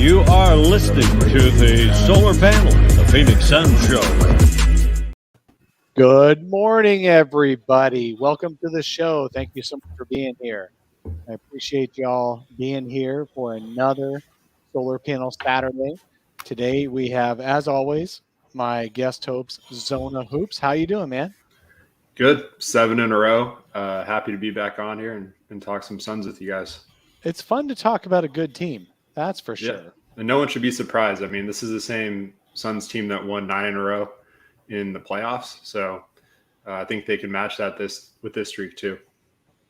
You are listening to the Solar Panel, the Phoenix Sun Show. Good morning, everybody. Welcome to the show. Thank you so much for being here. I appreciate y'all being here for another Solar Panel Saturday. Today we have, as always, my guest host, Zona Hoops. How you doing, man? Good. 7 in a row. Happy to be back on here and talk some Suns with you guys. It's fun to talk about a good team. That's for sure. Yeah. And no one should be surprised. I mean, this is the same Suns team that won 9 in a row in the playoffs. So I think they can match that with this streak too.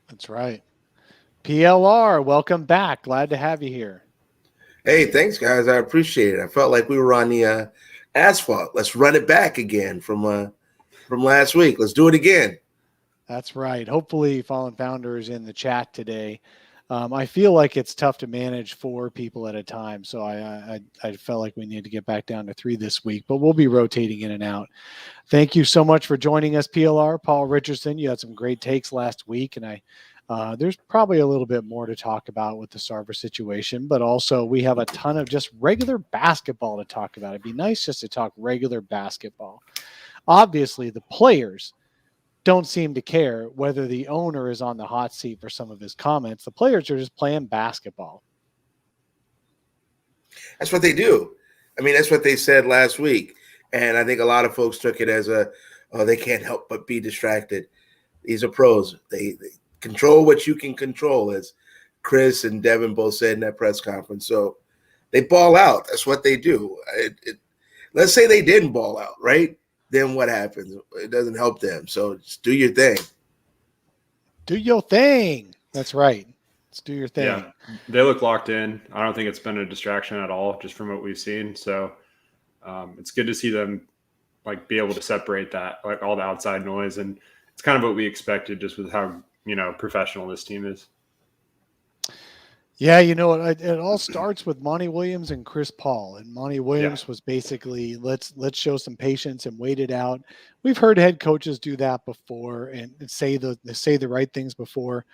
That's right. PLR, welcome back. Glad to have you here. Hey, thanks, guys. I appreciate it. I felt like we were on the asphalt. Let's run it back again from last week. Let's do it again. That's right. Hopefully, Fallen Founder is in the chat today. I feel like it's tough to manage 4 people at a time, so I felt like we need to get back down to 3 this week, but we'll be rotating in and out. Thank you so much for joining us, PLR. Paul Richardson, you had some great takes last week, and there's probably a little bit more to talk about with the Sarver situation, but also we have a ton of just regular basketball to talk about. It'd be nice just to talk regular basketball. Obviously, the players don't seem to care whether the owner is on the hot seat for some of his comments. The players are just playing basketball. That's what they do. I mean, that's what they said last week. And I think a lot of folks took it as they can't help but be distracted. These are pros. They control what you can control, as Chris and Devin both said in that press conference. So they ball out. That's what they do. Let's say they didn't ball out, right? Then what happens? It doesn't help them. So just do your thing. Do your thing. That's right. Let's do your thing. Yeah, they look locked in. I don't think it's been a distraction at all, just from what we've seen. So it's good to see them be able to separate that, all the outside noise. And it's kind of what we expected, just with how, professional this team is. Yeah, it all starts with Monty Williams and Chris Paul. And Monty Williams was basically, let's show some patience and wait it out. We've heard head coaches do that before and say the right things before.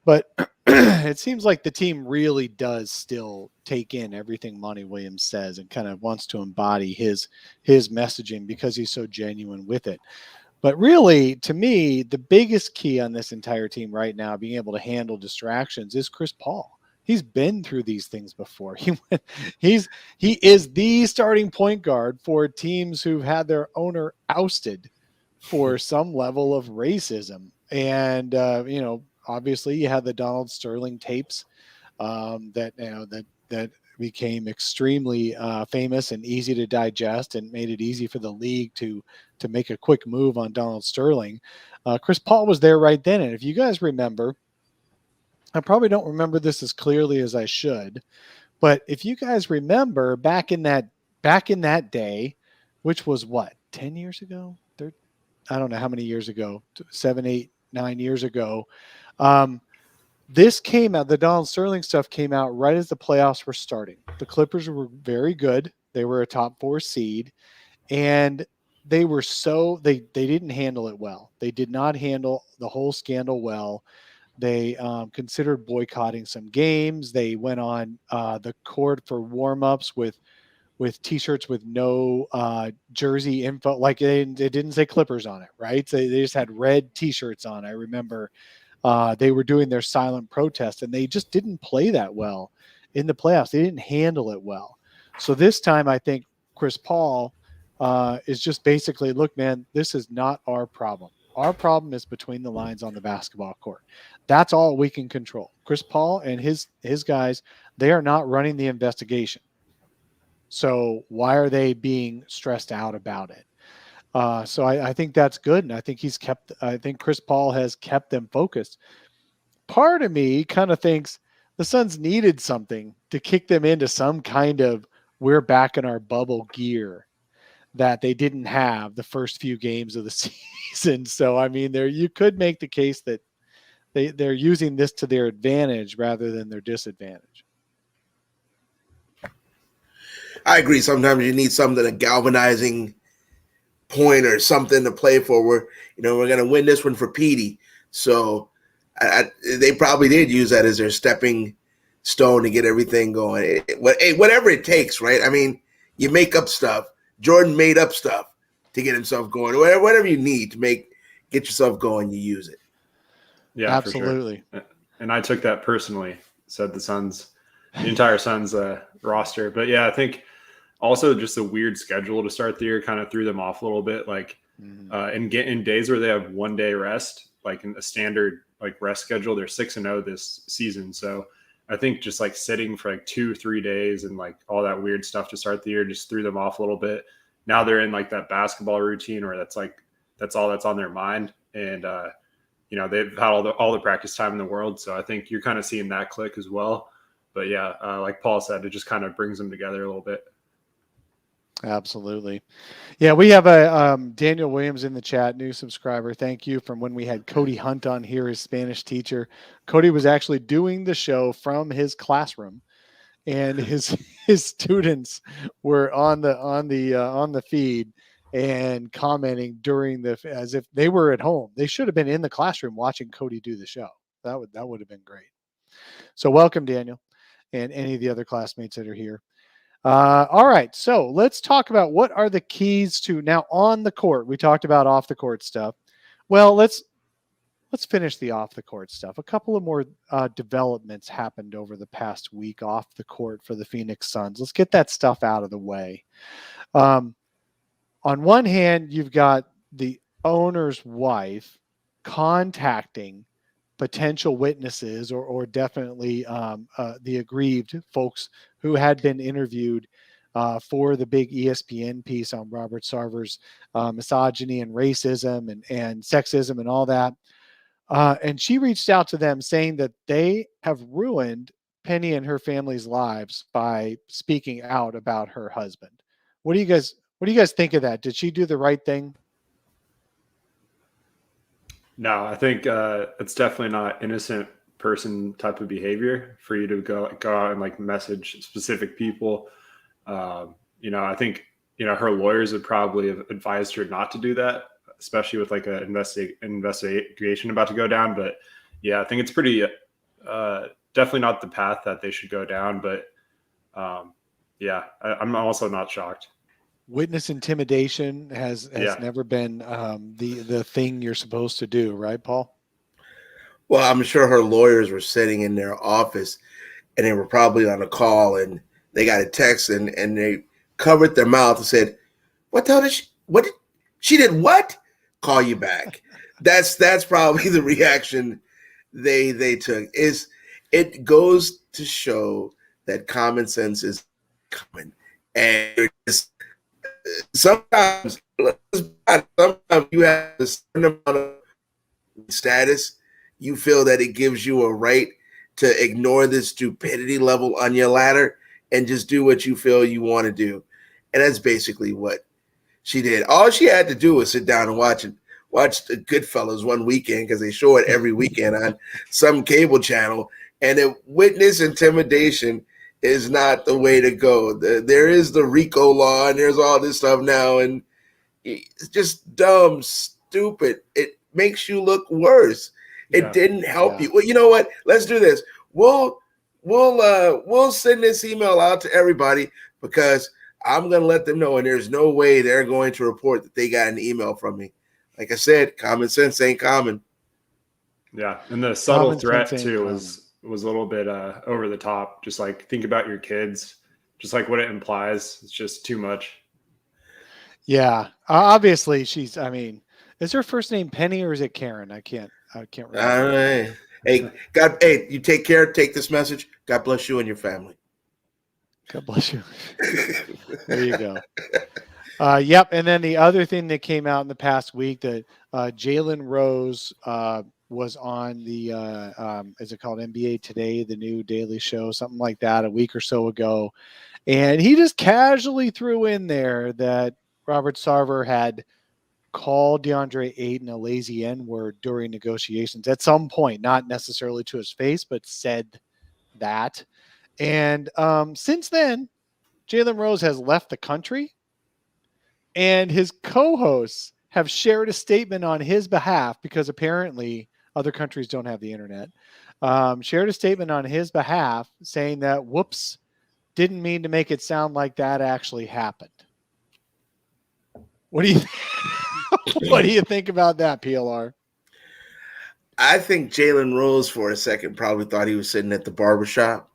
But it seems like the team really does still take in everything Monty Williams says and kind of wants to embody his messaging because he's so genuine with it. But really, to me, the biggest key on this entire team right now, being able to handle distractions, is Chris Paul. He's been through these things before. He is the starting point guard for teams who've had their owner ousted for some level of racism. And obviously you had the Donald Sterling tapes that became extremely famous and easy to digest and made it easy for the league to make a quick move on Donald Sterling. Chris Paul was there right then. And if you guys remember, I probably don't remember this as clearly as I should, but if you guys remember back in that day, which was what, 10 years ago? I don't know how many years ago, 7, 8, 9 years ago. This came out, the Donald Sterling stuff came out right as the playoffs were starting. The Clippers were very good. They were a top 4 seed, and they didn't handle it well. They did not handle the whole scandal well. They considered boycotting some games. They went on the court for warm-ups with T-shirts with no jersey info. Like it didn't say Clippers on it, right? So they just had red T-shirts on. I remember they were doing their silent protest, and they just didn't play that well in the playoffs. They didn't handle it well. So this time, I think Chris Paul is just basically, look, man, this is not our problem. Our problem is between the lines on the basketball court. That's all we can control. Chris Paul and his guys, they are not running the investigation. So why are they being stressed out about it? So I think that's good. And I think I think Chris Paul has kept them focused. Part of me kind of thinks the Suns needed something to kick them into some kind of we're back in our bubble gear that they didn't have the first few games of the season. So, I mean, you could make the case that they're using this to their advantage rather than their disadvantage. I agree. Sometimes you need something, a galvanizing point or something to play for. We're going to win this one for Petey. So they probably did use that as their stepping stone to get everything going. Whatever it takes, right? I mean, you make up stuff. Jordan made up stuff to get himself going. Whatever you need to get yourself going, you use it. Yeah, absolutely. For sure. And I took that personally, said the entire Suns roster. But yeah, I think also just a weird schedule to start the year kind of threw them off a little bit. Like in days where they have 1 day rest, like in a standard like rest schedule, they're 6-0 this season. So I think just like sitting for like 2-3 days and like all that weird stuff to start the year just threw them off a little bit. Now they're in like that basketball routine where that's all that's on their mind. And, they've had all the practice time in the world. So I think you're kind of seeing that click as well. But yeah, like Paul said, it just kind of brings them together a little bit. Absolutely. Yeah, we have a Daniel Williams in the chat, new subscriber. Thank you. From when we had Cody Hunt on here, his Spanish teacher. Cody was actually doing the show from his classroom, and his students were on the feed and commenting as if they were at home. They should have been in the classroom watching Cody do the show. That would have been great. So welcome, Daniel, and any of the other classmates that are here. All right, so let's talk about what are the keys to now on the court. We talked about off the court stuff. Well, let's finish the off the court stuff. A couple of more developments happened over the past week off the court for the Phoenix Suns. Let's get that stuff out of the way. On one hand, you've got the owner's wife contacting potential witnesses or definitely the aggrieved folks who had been interviewed for the big ESPN piece on Robert Sarver's misogyny and racism and sexism and all that. And she reached out to them saying that they have ruined Penny and her family's lives by speaking out about her husband. What do you guys think of that? Did she do the right thing? No, I think it's definitely not innocent person type of behavior for you to go out and like message specific people. I think, her lawyers would probably have advised her not to do that, especially with like an investigation about to go down. But yeah, I think it's pretty definitely not the path that they should go down. But I'm also not shocked. Witness intimidation has never been the thing you're supposed to do, right, Paul? Well, I'm sure her lawyers were sitting in their office and they were probably on a call and they got a text and they covered their mouth and said, "What the hell did she did what? Call you back." That's probably the reaction they took. It goes to show that common sense is common, and sometimes you have a certain amount of status. You feel that it gives you a right to ignore this stupidity level on your ladder and just do what you feel you want to do. And that's basically what she did. All she had to do was sit down and watch the Goodfellas one weekend, because they show it every weekend on some cable channel. And witness intimidation is not the way to go. There is the RICO law and there's all this stuff now. And it's just dumb, stupid. It makes you look worse. It didn't help you. Well, you know what? Let's do this. We'll send this email out to everybody, because I'm going to let them know, and there's no way they're going to report that they got an email from me. Like I said, common sense ain't common. Yeah, and the subtle threat too was a little bit over the top. Just like, think about your kids, just like what it implies. It's just too much. Yeah, obviously is her first name Penny or is it Karen? I can't remember. Hey, you take care. Take this message. God bless you and your family. God bless you. There you go. Yep. And then the other thing that came out in the past week, that Jaylen Rose was on the is it called NBA Today, the new daily show, something like that, a week or so ago, and he just casually threw in there that Robert Sarver had called Deandre Ayton a lazy N-word during negotiations at some point, not necessarily to his face, but said that. And since then, Jalen Rose has left the country, and his co-hosts have shared a statement on his behalf, because apparently Other countries don't have the internet. Shared a statement on his behalf saying that, whoops, didn't mean to make it sound like that actually happened. What do you what do you think about that, PLR? I think Jalen Rose for a second probably thought he was sitting at the barbershop.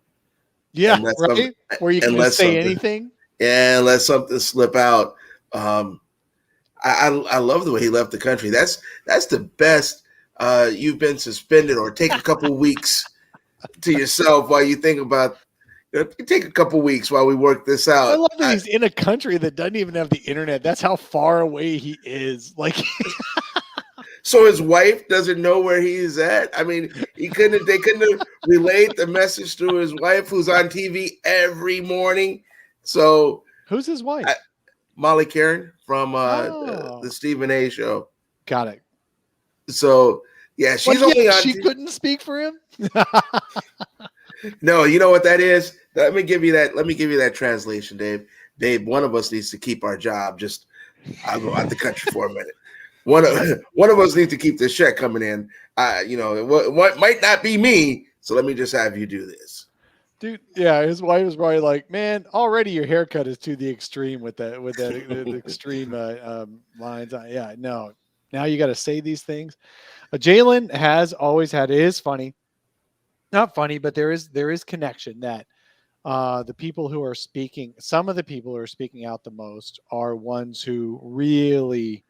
Yeah, And let right? Where you can just say anything. Yeah, and let something slip out. I love the way he left the country. That's the best. You've been suspended, or take a couple weeks to yourself while you think about. Take a couple weeks while we work this out. I love that he's in a country that doesn't even have the internet. That's how far away he is. Like, so his wife doesn't know where he is at. I mean, they couldn't have relayed the message to his wife, who's on TV every morning. So who's his wife? Molly Karen from the Stephen A. show. Got it. So yeah, she's only on. She couldn't speak for him. No, you know what that is? Let me give you that translation, Dave. Dave, one of us needs to keep our job. I'll go out the country for a minute. One of us needs to keep this check coming in. What might not be me. So let me just have you do this. Dude, yeah, his wife was probably like, "Man, already your haircut is to the extreme with that the extreme lines." Yeah, no. Now you got to say these things. Jalen has always had. It is funny, not funny, but there is connection that the people who are speaking, some of the people who are speaking out the most, are ones who really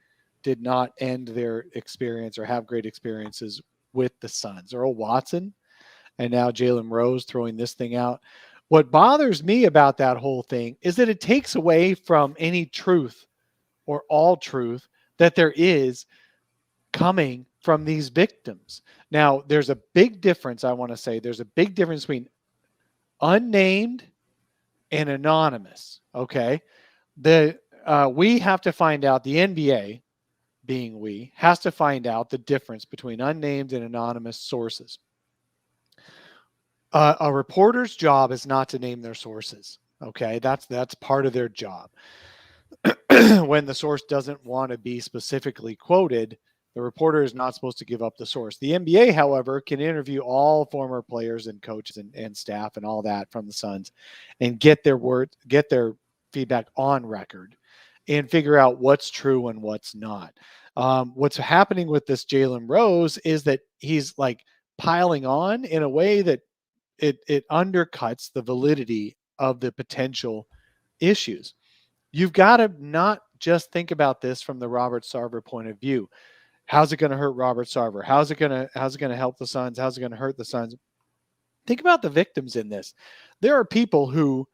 did not end their experience or have great experiences with the Suns. Earl Watson. And now Jalen Rose throwing this thing out. What bothers me about that whole thing is that it takes away from any truth or all truth that there is coming from these victims. Now, there's a big difference, I want to say. There's a big difference between unnamed and anonymous, okay? We have to find out, the NBA, being we, has to find out the difference between unnamed and anonymous sources. A reporter's job is not to name their sources. Okay, that's part of their job. When the source doesn't want to be specifically quoted, the reporter is not supposed to give up the source. The NBA, however, can interview all former players and coaches and staff and all that from the Suns, and get their feedback on record, and figure out what's true and what's not. What's happening with this Jalen Rose is that he's like piling on in a way that it undercuts the validity of the potential issues. You've got to not just think about this from the Robert Sarver point of view. How's it going to hurt Robert Sarver? How's it going to help the Suns? How's it going to hurt the Suns? Think about the victims in this. There are people who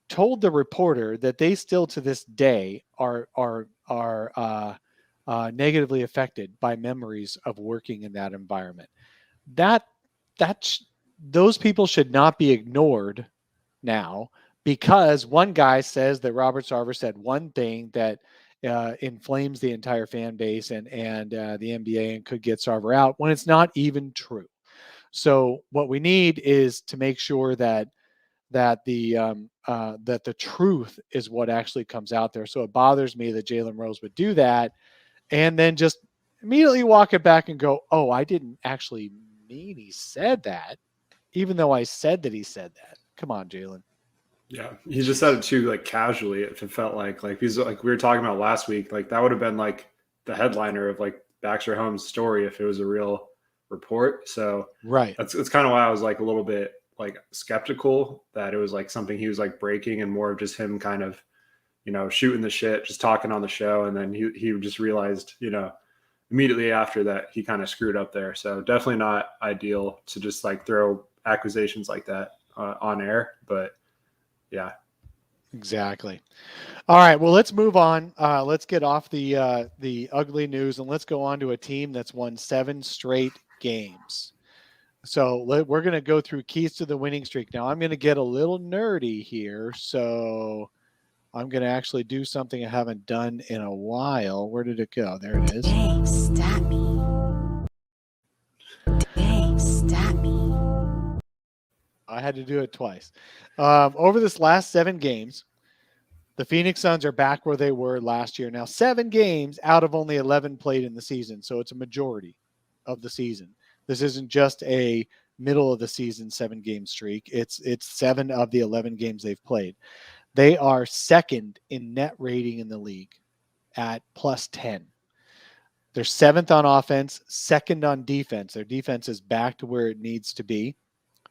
told the reporter that they still to this day are negatively affected by memories of working in that environment. Those people should not be ignored now, because one guy says that Robert Sarver said one thing that inflames the entire fan base and the NBA and could get Sarver out, when it's not even true. So what we need is to make sure that the truth is what actually comes out there. So it bothers me that Jalen Rose would do that and then just immediately walk it back and go, "Oh, I didn't actually mean he said that, even though I said that he said that." Come on, Jalen. Yeah, he just said it too, like casually. It felt like he's like we were talking about last week. Like that would have been like the headliner of like Baxter Holmes' story if it was a real report. So right, that's kind of why I was like a little bit like skeptical that it was like something he was like breaking, and more of just him kind of, shooting the shit, just talking on the show, and then he just realized, immediately after that he kind of screwed up there. So definitely not ideal to just like throw accusations like that on air, but yeah, exactly. All right, well, let's move on. Let's get off the ugly news and let's go on to a team that's won 7 straight games. So we're going to go through keys to the winning streak. Now I'm going to get a little nerdy here, so I'm going to actually do something I haven't done in a while. Where did it go? There it is. Dave, stat me. Dave, stat me. I had to do it twice. Over this last 7 games, the Phoenix Suns are back where they were last year. Now, 7 games out of only 11 played in the season, so it's a majority of the season. This isn't just a middle of the season 7-game streak. It's 7 of the 11 games they've played. They are second in net rating in the league at +10. They're 7th on offense, 2nd on defense. Their defense is back to where it needs to be.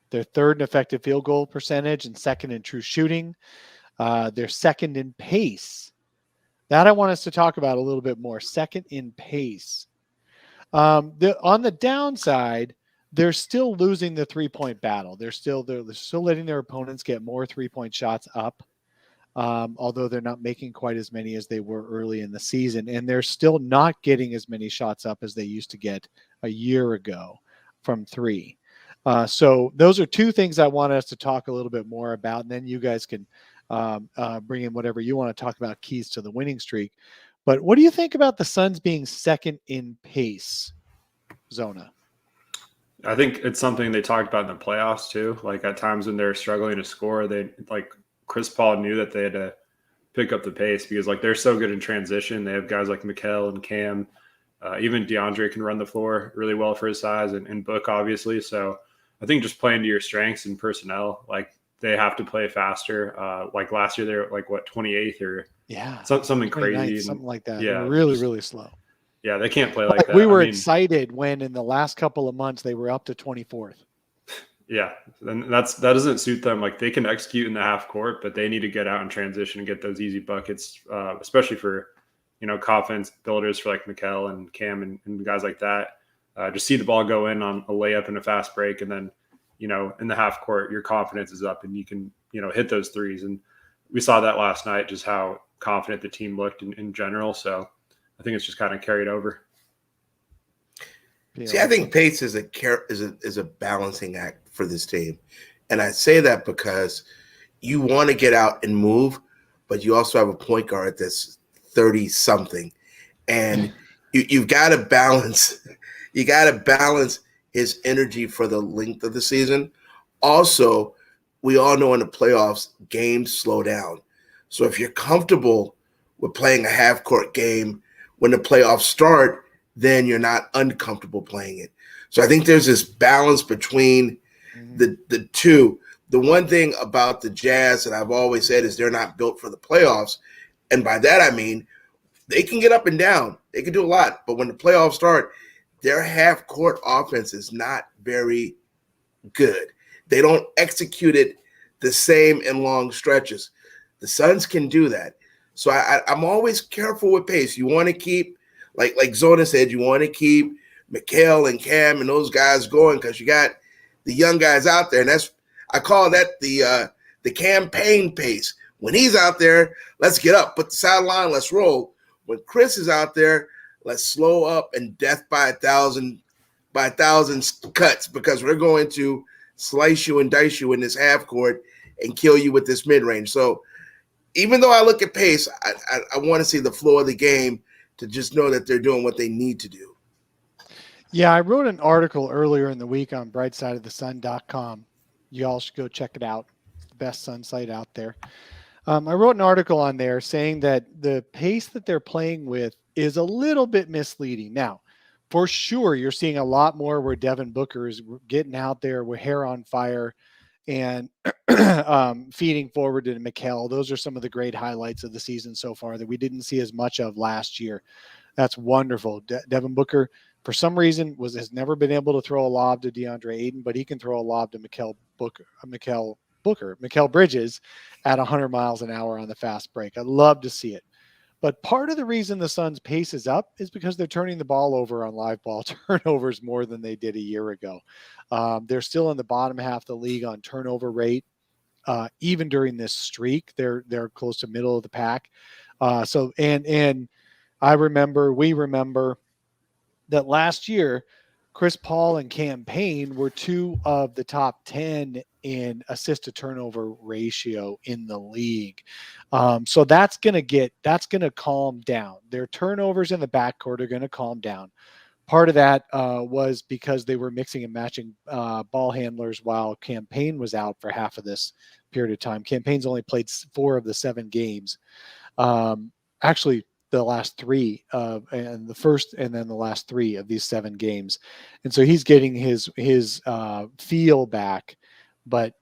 They're 3rd in effective field goal percentage and 2nd in true shooting. They're 2nd in pace. That I want us to talk about a little bit more. 2nd in pace. On the downside, they're still losing the 3-point battle. They're still letting their opponents get more 3-point shots up, although they're not making quite as many as they were early in the season. And they're still not getting as many shots up as they used to get a year ago from 3. So those are 2 things I want us to talk a little bit more about. And then you guys can bring in whatever you want to talk about keys to the winning streak. But what do you think about the Suns being 2nd in pace, Zona? I think it's something they talked about in the playoffs too. Like at times when they're struggling to score, Chris Paul knew that they had to pick up the pace because like they're so good in transition. They have guys like Mikal and Cam. Even Deandre can run the floor really well for his size and Book, obviously. So I think just playing to your strengths and personnel, like they have to play faster. Like last year, they're like 28th or something crazy, something like that. Yeah, really, really slow. Yeah, they can't play like that. We were excited when in the last couple of months they were up to 24th. Yeah, and that doesn't suit them. Like they can execute in the half court, but they need to get out and transition and get those easy buckets, especially for confidence builders for like Mikal and Cam and guys like that. Just see the ball go in on a layup and a fast break, and then in the half court, your confidence is up and you can hit those threes. And we saw that last night, just how confident the team looked in general. So I think it's just kind of carried over. See, I think pace is a balancing act for this team. And I say that because you want to get out and move, but you also have a point guard that's 30-something. And you've got to balance his energy for the length of the season. Also, we all know in the playoffs, games slow down. So if you're comfortable with playing a half-court game when the playoffs start, then you're not uncomfortable playing it. So I think there's this balance between the two. The one thing about the Jazz that I've always said is they're not built for the playoffs. And by that, I mean, they can get up and down. They can do a lot. But when the playoffs start, their half-court offense is not very good. They don't execute it the same in long stretches. The Suns can do that. So I'm always careful with pace. You want to keep, like Zona said, you want to keep Mikal and Cam and those guys going because you got the young guys out there. And I call that the campaign pace. When he's out there, let's get up, put the sideline, let's roll. When Chris is out there, let's slow up and death by a thousand cuts because we're going to slice you and dice you in this half court and kill you with this mid-range. So even though I look at pace, I want to see the flow of the game to just know that they're doing what they need to do. Yeah, I wrote an article earlier in the week on brightsideofthesun.com. You all should go check it out. It's the best Sun site out there. I wrote an article on there saying that the pace that they're playing with is a little bit misleading. Now, for sure, you're seeing a lot more where Devin Booker is getting out there with hair on fire and feeding forward to Mikal. Those are some of the great highlights of the season so far that we didn't see as much of last year. That's wonderful. Devin Booker, for some reason, has never been able to throw a lob to DeAndre Ayton, but he can throw a lob to Mikal Bridges at 100 miles an hour on the fast break. I'd love to see it. But part of the reason the Suns' pace is up is because they're turning the ball over on live ball turnovers more than they did a year ago. They're still in the bottom half of the league on turnover rate. Even during this streak, they're close to middle of the pack. We remember that last year, Chris Paul and Cam Payne were 2 of the top 10 in assist to turnover ratio in the league. So that's going to calm down. Their turnovers in the backcourt are going to calm down. Part of that was because they were mixing and matching ball handlers while Cam Payne was out for half of this period of time. Cam Payne's only played 4 of the 7 games. Actually, the last three and the first and then the last three of these 7 games. And so he's getting his feel back, but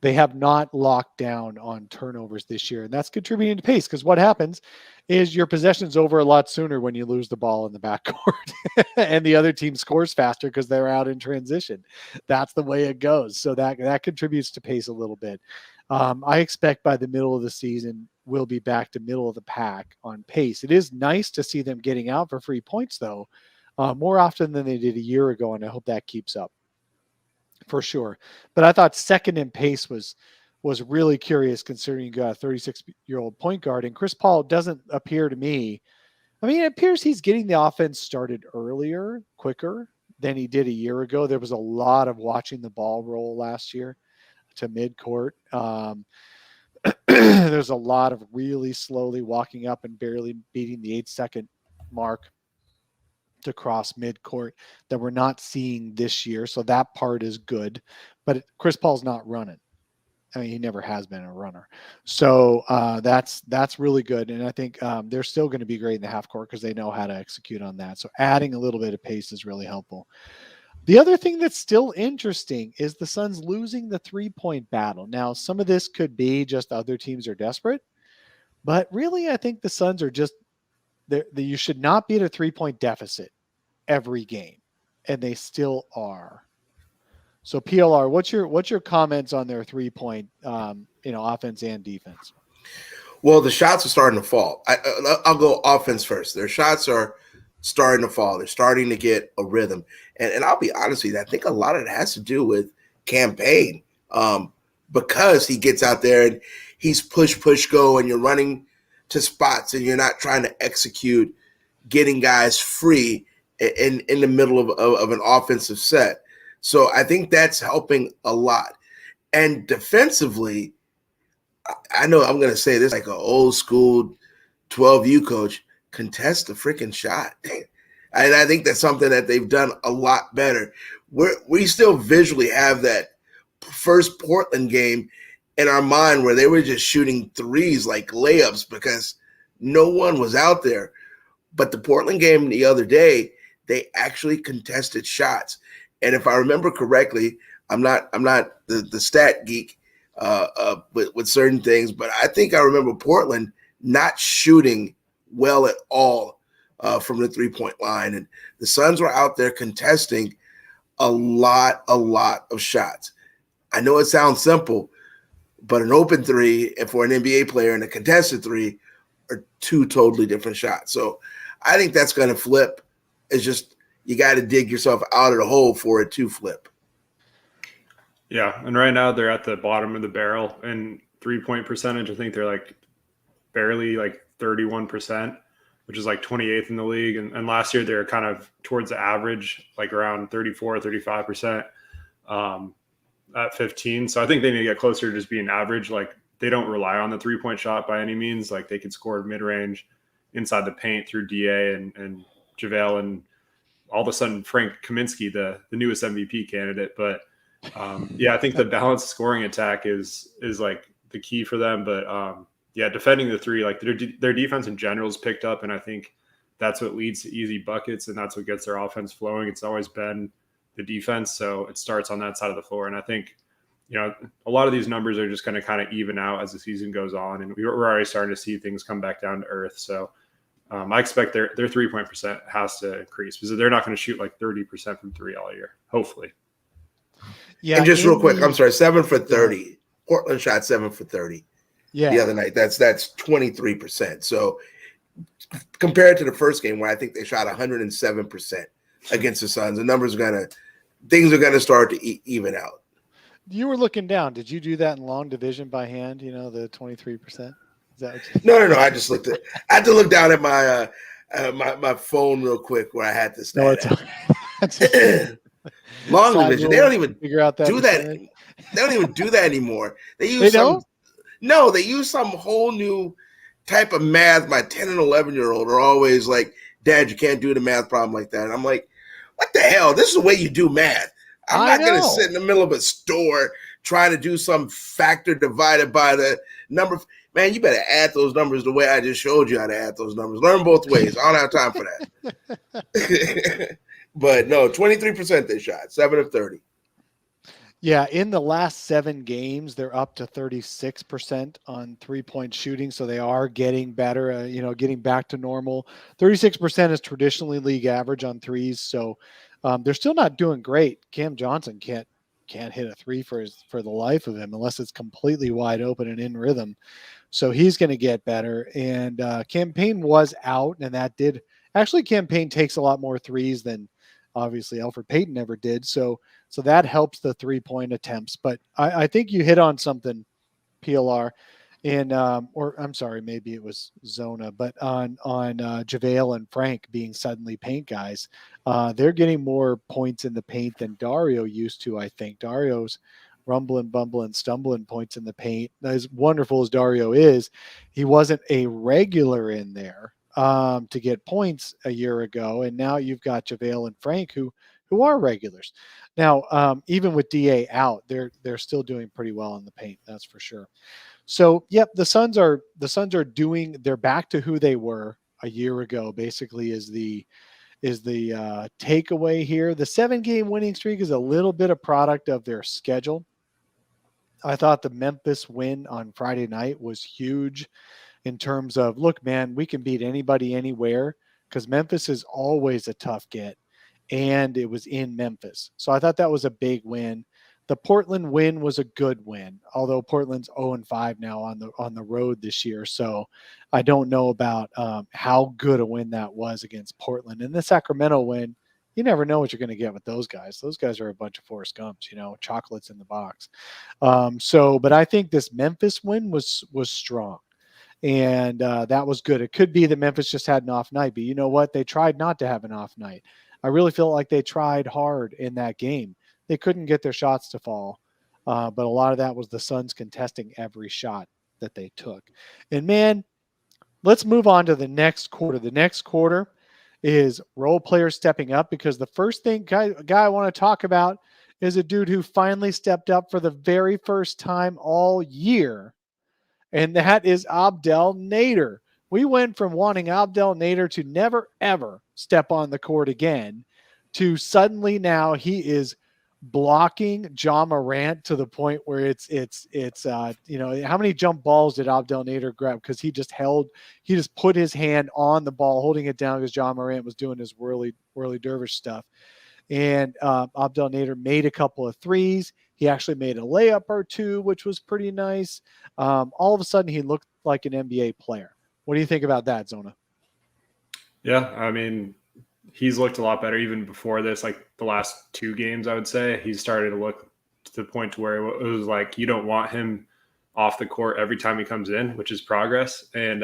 they have not locked down on turnovers this year. And that's contributing to pace, because what happens is your possession's over a lot sooner when you lose the ball in the backcourt and the other team scores faster because they're out in transition. That's the way it goes. So that contributes to pace a little bit. I expect by the middle of the season, we'll be back to middle of the pack on pace. It is nice to see them getting out for free points, though, more often than they did a year ago, and I hope that keeps up for sure. But I thought second in pace was really curious, considering you got a 36-year-old point guard, and Chris Paul doesn't appear to me. I mean, it appears he's getting the offense started earlier, quicker than he did a year ago. There was a lot of watching the ball roll last year to midcourt. There's a lot of really slowly walking up and barely beating the 8-second mark to cross midcourt that we're not seeing this year. So that part is good, but Chris Paul's not running. I mean, he never has been a runner. So that's really good. And I think they're still going to be great in the half court because they know how to execute on that. So adding a little bit of pace is really helpful. The other thing that's still interesting is the Suns losing the 3-point battle. Now, some of this could be just other teams are desperate, but really I think the Suns are just you should not be at a 3-point deficit every game, and they still are. So PLR, what's your comments on their 3-point, offense and defense? Well, the shots are starting to fall. I'll go offense first. Their shots are starting to fall. They're starting to get a rhythm. And I'll be honest with you, I think a lot of it has to do with campaign, because he gets out there and he's push, go, and you're running to spots and you're not trying to execute getting guys free in the middle of an offensive set. So I think that's helping a lot. And defensively, I know I'm going to say this like an old school 12U coach, contest the freaking shot. And I think that's something that they've done a lot better. We still visually have that first Portland game in our mind where they were just shooting threes like layups because no one was out there. But the Portland game the other day, they actually contested shots. And if I remember correctly, I'm not the stat geek with certain things, but I think I remember Portland not shooting well at all from the 3-point line. And the Suns were out there contesting a lot of shots. I know it sounds simple, but an open three and for an NBA player and a contested three are 2 totally different shots. So I think that's going to flip. It's just you got to dig yourself out of the hole for it to flip. Yeah, and right now they're at the bottom of the barrel in 3-point percentage. I think they're like barely like 31%, which is like 28th in the league. And last year they were kind of towards the average, like around 34, 35%. At 15. So I think they need to get closer to just being average. Like they don't rely on the 3-point shot by any means. Like they could score mid-range inside the paint through DA and JaVale, and all of a sudden Frank Kaminsky, the newest MVP candidate. But I think the balanced scoring attack is like the key for them. But defending the three, like their defense in general is picked up. And I think that's what leads to easy buckets. And that's what gets their offense flowing. It's always been the defense. So it starts on that side of the floor. And I think, a lot of these numbers are just going to kind of even out as the season goes on. And we're already starting to see things come back down to earth. So I expect their 3-point percent has to increase because they're not going to shoot like 30% from 3 all year, hopefully. Yeah. And just real quick, I'm sorry, 7 for 30. Yeah. Portland shot 7 for 30 the other night. That's 23%. So compared to the first game where I think they shot 107% against the Suns, things are gonna start to even out. You were looking down. Did you do that in long division by hand? The 23%. Is that what you... No. I just looked at. I had to look down at my my phone real quick where I had to stat. Long division. They don't even figure out that do that. They don't even do that anymore. They use they use some whole new type of math. My 10 and 11-year-old are always like, "Dad, you can't do the math problem like that." And I'm like, what the hell? This is the way you do math. I'm not going to sit in the middle of a store trying to do some factor divided by the number. Man, you better add those numbers the way I just showed you how to add those numbers. Learn both ways. I don't have time for that. But no, 23% they shot, 7 of 30. Yeah, in the last 7 games, they're up to 36% on 3-point shooting, so they are getting better, getting back to normal. 36% is traditionally league average on threes, so they're still not doing great. Cam Johnson can't hit a three for the life of him unless it's completely wide open and in rhythm. So he's going to get better. And Campaign was out, and that did actually. Campaign takes a lot more threes than obviously Alfred Payton ever did. So that helps the 3-point attempts. But I think you hit on something, PLR, and or I'm sorry, maybe it was Zona, but on JaVale and Frank being suddenly paint guys, they're getting more points in the paint than Dario used to. I think Dario's rumbling, bumbling, stumbling points in the paint. As wonderful as Dario is, he wasn't a regular in there to get points a year ago, and now you've got JaVale and Frank who are regulars. Now, even with DA out, they're still doing pretty well in the paint. That's for sure. So, yep, the Suns are they're back to who they were a year ago. Basically, is the takeaway here. The 7-game winning streak is a little bit of product of their schedule. I thought the Memphis win on Friday night was huge in terms of, look, man, we can beat anybody anywhere, because Memphis is always a tough get, and it was in Memphis. So I thought that was a big win. The Portland win was a good win, although Portland's 0-5 now on the road this year. So I don't know about how good a win that was against Portland. And the Sacramento win, you never know what you're going to get with those guys. Those guys are a bunch of Forrest Gumps, chocolates in the box. But I think this Memphis win was strong, and that was good. It could be that Memphis just had an off night, but you know what? They tried not to have an off night. I really feel like they tried hard in that game. They couldn't get their shots to fall, but a lot of that was the Suns contesting every shot that they took. And man, let's move on to the next quarter. The next quarter is role players stepping up, because the first guy I want to talk about is a dude who finally stepped up for the very first time all year, and that is Abdel Nader. We went from wanting Abdel Nader to never, ever step on the court again to suddenly now he is blocking Ja Morant to the point where it's how many jump balls did Abdel Nader grab? Because he just put his hand on the ball, holding it down, because Ja Morant was doing his whirly dervish stuff. And Abdel Nader made a couple of threes. He actually made a layup or two, which was pretty nice. All of a sudden, he looked like an NBA player. What do you think about that, Zona? Yeah, I mean, he's looked a lot better even before this. Like the last 2 games, I would say he's started to look to the point to where it was like you don't want him off the court every time he comes in, which is progress. And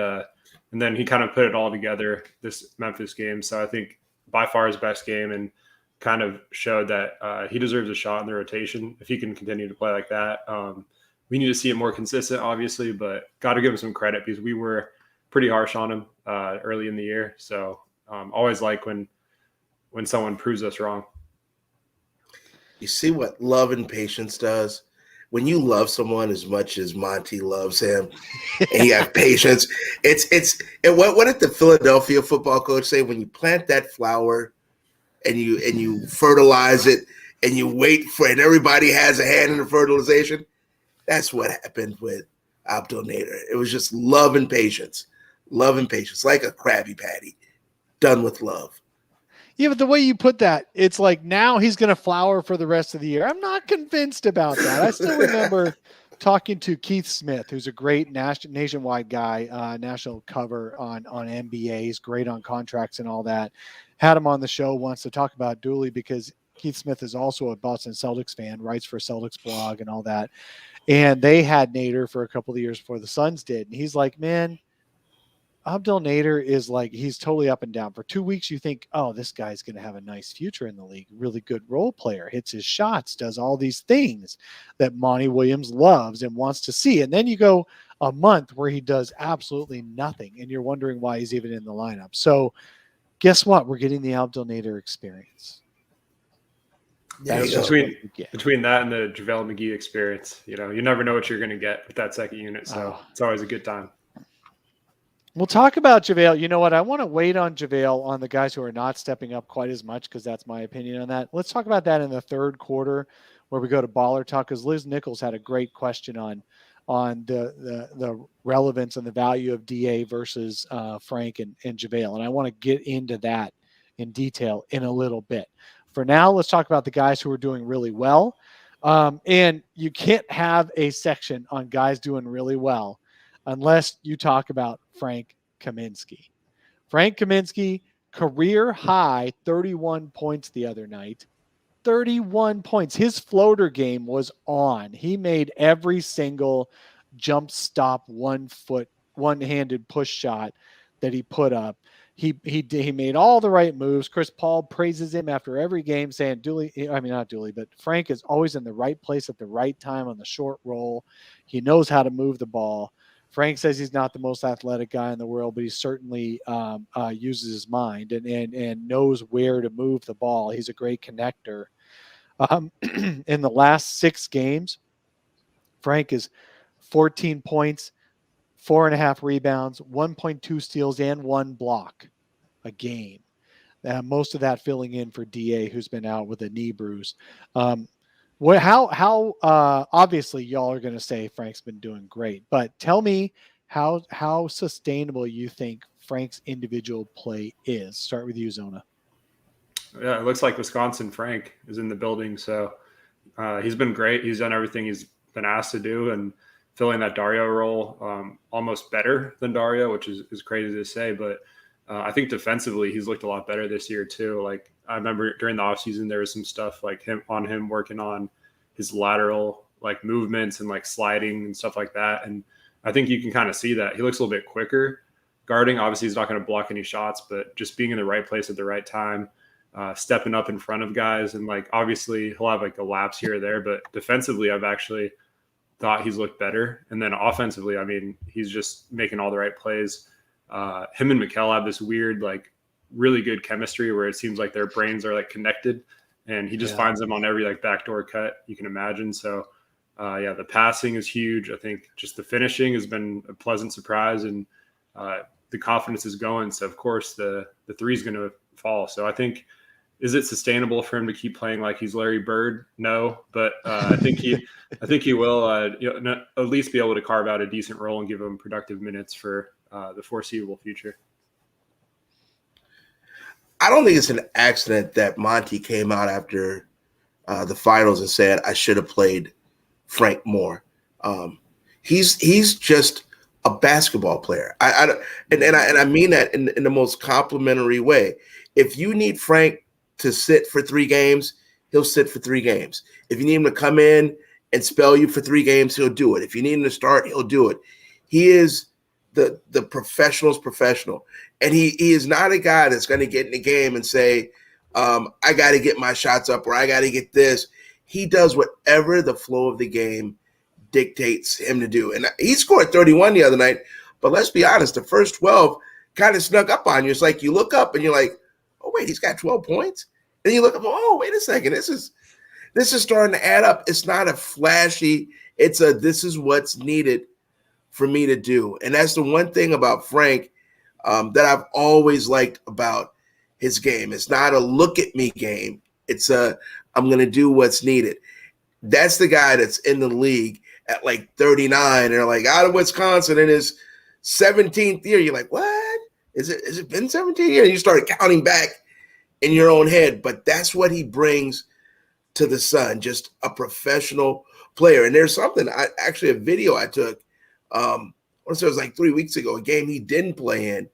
then he kind of put it all together this Memphis game. So I think by far his best game, and kind of showed that he deserves a shot in the rotation if he can continue to play like that. We need to see it more consistent, obviously, but got to give him some credit because we were pretty harsh on him early in the year. So always like when someone proves us wrong. You see what love and patience does? When you love someone as much as Monty loves him, and you have patience, and what did the Philadelphia football coach say? When you plant that flower and you fertilize it and you wait for it, and everybody has a hand in the fertilization, that's what happened with Abdel Nader. It was just love and patience, like a Krabby Patty, done with love. Yeah, but the way you put that, it's like now he's going to flower for the rest of the year. I'm not convinced about that. I still remember talking to Keith Smith, who's a great nationwide guy, national cover on NBA. He's great on contracts and all that. Had him on the show once to talk about Dooley, because Keith Smith is also a Boston Celtics fan, writes for Celtics blog and all that. And they had Nader for a couple of years before the Suns did. And he's like, man, Abdel Nader is like, he's totally up and down. For 2 weeks, you think, oh, this guy's going to have a nice future in the league. Really good role player, hits his shots, does all these things that Monty Williams loves and wants to see. And then you go a month where he does absolutely nothing, and you're wondering why he's even in the lineup. So guess what? We're getting the Abdel Nader experience. There That's you just go. what you get. Between that and the JaVale McGee experience, you never know what you're going to get with that second unit. So it's always a good time. We'll talk about JaVale. You know what? I want to wait on JaVale on the guys who are not stepping up quite as much because that's my opinion on that. Let's talk about that in the third quarter where we go to baller talk because Liz Nichols had a great question on the relevance and the value of DA versus Frank and JaVale. And I want to get into that in detail in a little bit. For now, let's talk about the guys who are doing really well. And you can't have a section on guys doing really well unless you talk about Frank Kaminsky. Frank Kaminsky, career high 31 points the other night. 31 points. His floater game was on. He made every single jump stop, one-handed push shot that he put up. He made all the right moves. Chris Paul praises him after every game, saying not Dooley, but Frank is always in the right place at the right time on the short roll. He knows how to move the ball. Frank says he's not the most athletic guy in the world, but he certainly uses his mind and knows where to move the ball. He's a great connector. In the last 6 games, Frank is 14 points, 4.5 rebounds, 1.2 steals, and 1 block a game. Most of that filling in for DA, who's been out with a knee bruise. How obviously y'all are going to say Frank's been doing great, but tell me how sustainable you think Frank's individual play is. Start with you, Zona. Yeah, it looks like Wisconsin Frank is in the building. So he's been great. He's done everything he's been asked to do and filling that Dario role almost better than Dario, which is crazy to say. But I think defensively, he's looked a lot better this year too. Like I remember during the offseason, there was some stuff like him working on his lateral like movements and like sliding and stuff like that. And I think you can kind of see that he looks a little bit quicker guarding. Obviously, he's not going to block any shots, but just being in the right place at the right time. Stepping up in front of guys, and like obviously he'll have like a lapse here or there, but defensively I've actually thought he's looked better. And then offensively, I mean, he's just making all the right plays. Him and Mikal have this weird, like really good chemistry where it seems like their brains are like connected, and he just finds them on every like backdoor cut you can imagine. So the passing is huge. I think just the finishing has been a pleasant surprise, and the confidence is going. So of course the three is going to fall. So I think, is it sustainable for him to keep playing like he's Larry Bird? No, but I think he will at least be able to carve out a decent role and give him productive minutes for the foreseeable future. I don't think it's an accident that Monty came out after the finals and said, I should have played Frank more. He's just a basketball player. I mean that in the most complimentary way. If you need Frank to sit for 3 games, he'll sit for 3 games. If you need him to come in and spell you for 3 games, he'll do it. If you need him to start, he'll do it. He is the professional's professional. And he is not a guy that's going to get in the game and say, I got to get my shots up or I got to get this. He does whatever the flow of the game dictates him to do. And he scored 31 the other night, but let's be honest, the first 12 kind of snuck up on you. It's like you look up and you're like, oh, wait, he's got 12 points. And you look up, oh, wait a second. This is starting to add up. It's not a flashy. This is what's needed for me to do. And that's the one thing about Frank that I've always liked about his game. It's not a look at me game. It's I'm going to do what's needed. That's the guy that's in the league at like 39 or like out of Wisconsin in his 17th year. You're like, what? Is it been 17 years? You started counting back in your own head, but that's what he brings to the Sun, just a professional player. And there's something, a video I took, I want to say it was like 3 weeks ago, a game he didn't play in.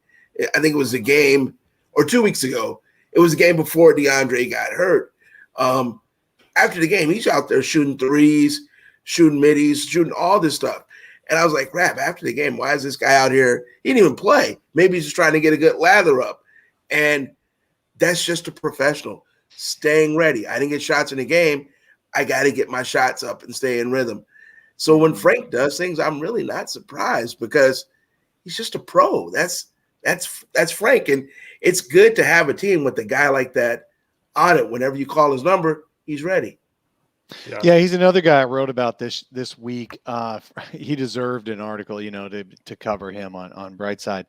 I think it was a game, or 2 weeks ago. It was a game before Deandre got hurt. After the game, he's out there shooting threes, shooting middies, shooting all this stuff. And I was like, crap, after the game, why is this guy out here? He didn't even play. Maybe he's just trying to get a good lather up. And that's just a professional staying ready. I didn't get shots in the game. I got to get my shots up and stay in rhythm. So when Frank does things, I'm really not surprised because he's just a pro. That's Frank. And it's good to have a team with a guy like that on it. Whenever you call his number, he's ready. Yeah, he's another guy I wrote about this week. He deserved an article, to cover him on Brightside.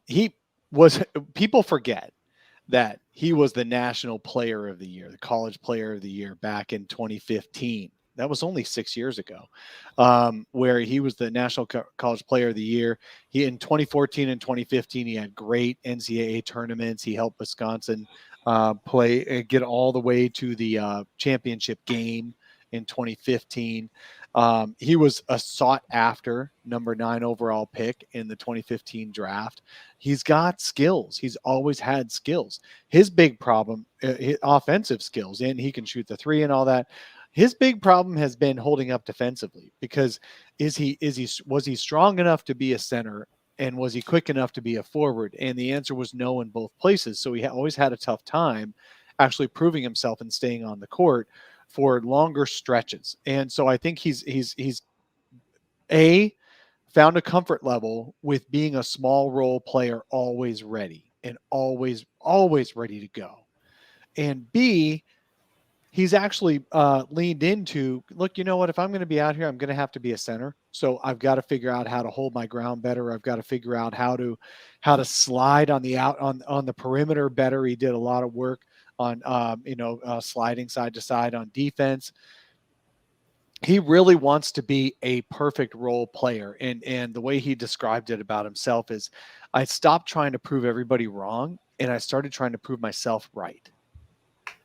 He was people forget that he was the National Player of the Year, the College Player of the Year back in 2015. That was only 6 years ago, where he was the National College Player of the Year. He in 2014 and 2015, he had great NCAA tournaments. He helped Wisconsin get all the way to the championship game in 2015. He was a sought after number 9 overall pick in the 2015 draft. He's got skills. He's always had skills. His big problem, offensive skills, and he can shoot the 3 and all that. His big problem has been holding up defensively, because was he strong enough to be a center, and was he quick enough to be a forward? And the answer was no in both places. So he always had a tough time actually proving himself and staying on the court for longer stretches. And so I think he's found a comfort level with being a small role player, always ready and always ready to go. And B, he's actually leaned into, look, you know what, if I'm going to be out here, I'm going to have to be a center. So I've got to figure out how to hold my ground better. I've got to figure out how to slide on the perimeter better. He did a lot of work on, sliding side to side on defense. He really wants to be a perfect role player. And the way he described it about himself is, I stopped trying to prove everybody wrong, and I started trying to prove myself right.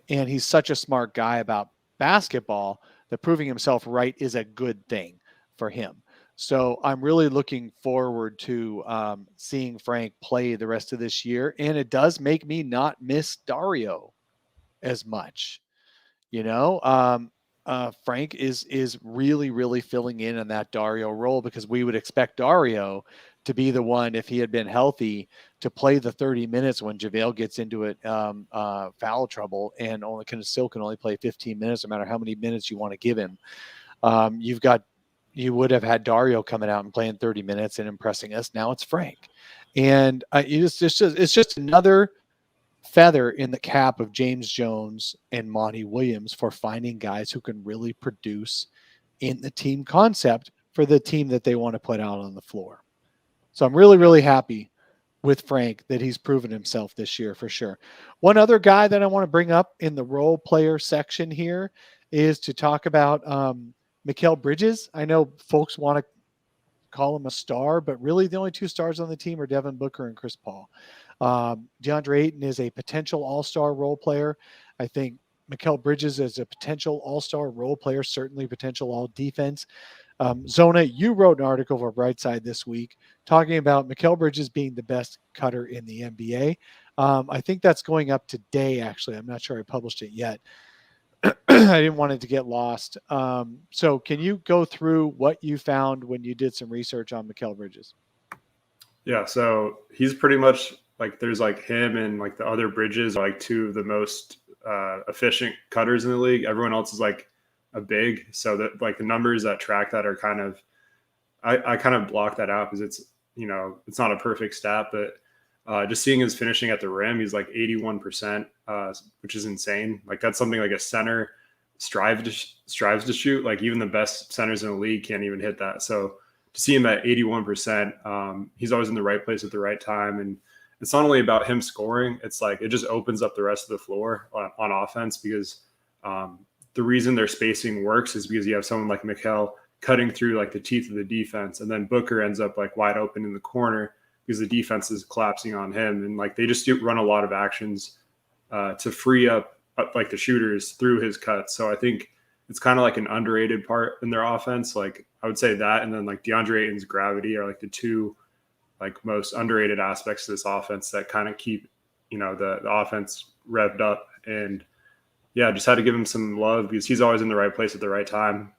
And he's such a smart guy about basketball that proving himself right is a good thing for him. So I'm really looking forward to seeing Frank play the rest of this year. And it does make me not miss Dario as much. Frank is really, really filling in on that Dario role, because we would expect Dario to be the one, if he had been healthy, to play the 30 minutes when JaVale gets into it, foul trouble, and can only play 15 minutes, no matter how many minutes you want to give him. You would have had Dario coming out and playing 30 minutes and impressing us. Now it's Frank. And it's just another feather in the cap of James Jones and Monty Williams for finding guys who can really produce in the team concept for the team that they want to put out on the floor. So I'm really, really happy with Frank that he's proven himself this year for sure. One other guy that I want to bring up in the role player section here is to talk about Mikal Bridges. I know folks want to call him a star, but really the only 2 stars on the team are Devin Booker and Chris Paul. Deandre Ayton is a potential all-star role player. I think Mikal Bridges is a potential all-star role player, certainly potential all-defense. Zona, you wrote an article for Brightside this week talking about Mikal Bridges being the best cutter in the NBA. I think that's going up today, actually. I'm not sure I published it yet. I didn't want it to get lost. So can you go through what you found when you did some research on Mikal Bridges? Yeah, so he's pretty much there's him and the other Bridges are 2 of the most efficient cutters in the league. Everyone else is a big, so that the numbers that track that are kind of, I kind of block that out because it's not a perfect stat, but just seeing his finishing at the rim, he's 81%, which is insane. That's something a center strives to shoot. Even the best centers in the league can't even hit that. So to see him at 81%, he's always in the right place at the right time. And it's not only about him scoring, it's it just opens up the rest of the floor on offense, because the reason their spacing works is because you have someone like Mikal cutting through the teeth of the defense, and then Booker ends up wide open in the corner because the defense is collapsing on him, and they just run a lot of actions to free up the shooters through his cuts. So I think it's kind of an underrated part in their offense. I would say that, and then DeAndre Ayton's gravity are the 2 most underrated aspects of this offense that kind of keep the offense revved up. And yeah, just had to give him some love because he's always in the right place at the right time.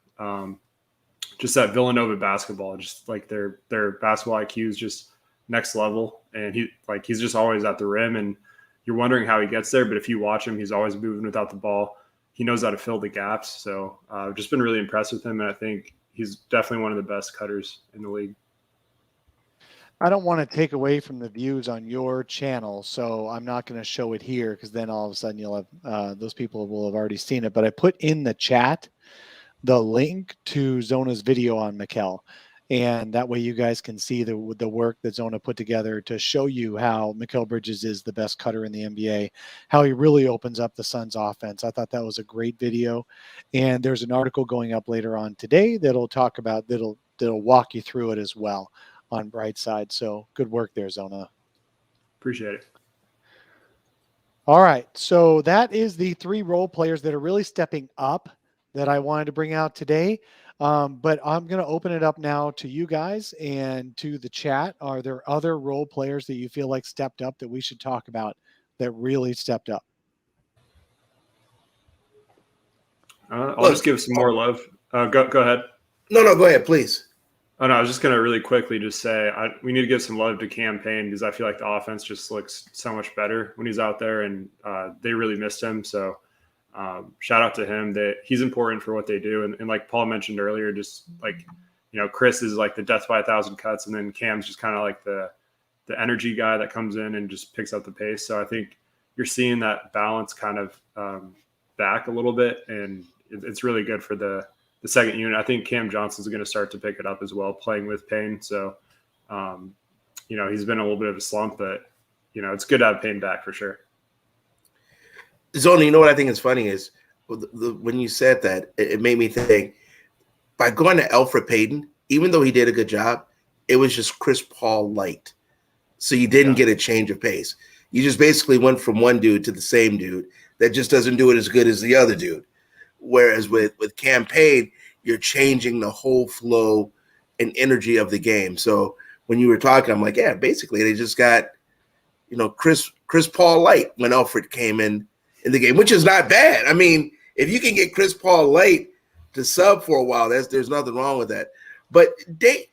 Just that Villanova basketball, just their basketball IQ is just next level. And he's just always at the rim, and you're wondering how he gets there. But if you watch him, he's always moving without the ball. He knows how to fill the gaps. So I've just been really impressed with him. And I think he's definitely one of the best cutters in the league. I don't want to take away from the views on your channel, so I'm not going to show it here because then all of a sudden you'll have those people will have already seen it. But I put in the chat the link to Zona's video on Mikal, and that way you guys can see the work that Zona put together to show you how Mikal Bridges is the best cutter in the NBA, how he really opens up the Suns offense. I thought that was a great video, and there's an article going up later on today that'll talk about that'll walk you through it as well on Brightside. So good work there, Zona. Appreciate it. All right. So that is the 3 role players that are really stepping up that I wanted to bring out today. But I'm going to open it up now to you guys and to the chat. Are there other role players that you feel like stepped up that we should talk about that really stepped up? I'll just give some more love. Go ahead. No, go ahead, please. Oh, no, I was just going to really quickly just say we need to give some love to Cam Payne because I feel like the offense just looks so much better when he's out there, and they really missed him. So shout out to him. That he's important for what they do. And like Paul mentioned earlier, just like, Chris is like the death by 1,000 cuts, and then Cam's just kind of like the energy guy that comes in and just picks up the pace. So I think you're seeing that balance kind of back a little bit, and it's really good for the second unit. I think Cam Johnson's going to start to pick it up as well, playing with Payne. So, he's been a little bit of a slump, but, it's good to have Payne back for sure. Zona, what I think is funny is when you said that, it made me think, by going to Elfrid Payton, even though he did a good job, it was just Chris Paul light. So you didn't get a change of pace. You just basically went from one dude to the same dude that just doesn't do it as good as the other dude. Whereas with Cam Payne, you're changing the whole flow and energy of the game. So when you were talking, I'm like, yeah, basically they just got, Chris Paul light when Elfrid came in the game, which is not bad. I mean, if you can get Chris Paul light to sub for a while, there's nothing wrong with that. But Dave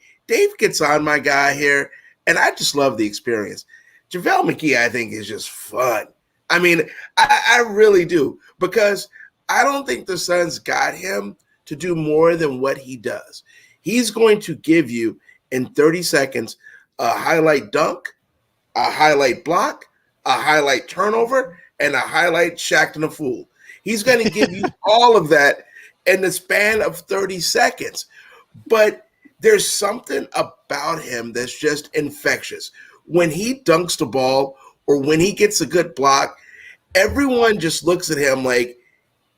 gets on my guy here, and I just love the experience. JaVale McGee, I think, is just fun. I mean, I really do, because I don't think the Suns got him to do more than what he does. He's going to give you in 30 seconds a highlight dunk, a highlight block, a highlight turnover, and a highlight shacked and a fool. He's going to give you all of that in the span of 30 seconds. But there's something about him that's just infectious. When he dunks the ball or when he gets a good block, everyone just looks at him like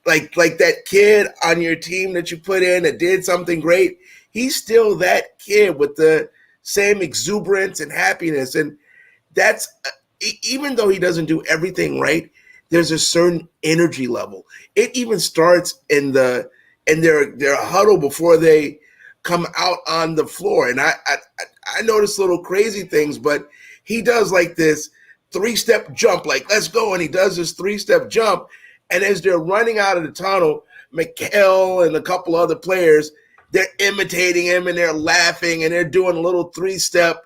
that kid on your team that you put in that did something great. He's still that kid with the same exuberance and happiness. And that's, even though he doesn't do everything right, there's a certain energy level. It even starts in their huddle before they come out on the floor. And I notice little crazy things, but he does like this 3-step jump, like, let's go. And he does this 3-step jump. And as they're running out of the tunnel, Mikal and a couple other players, they're imitating him and they're laughing and they're doing a little 3-step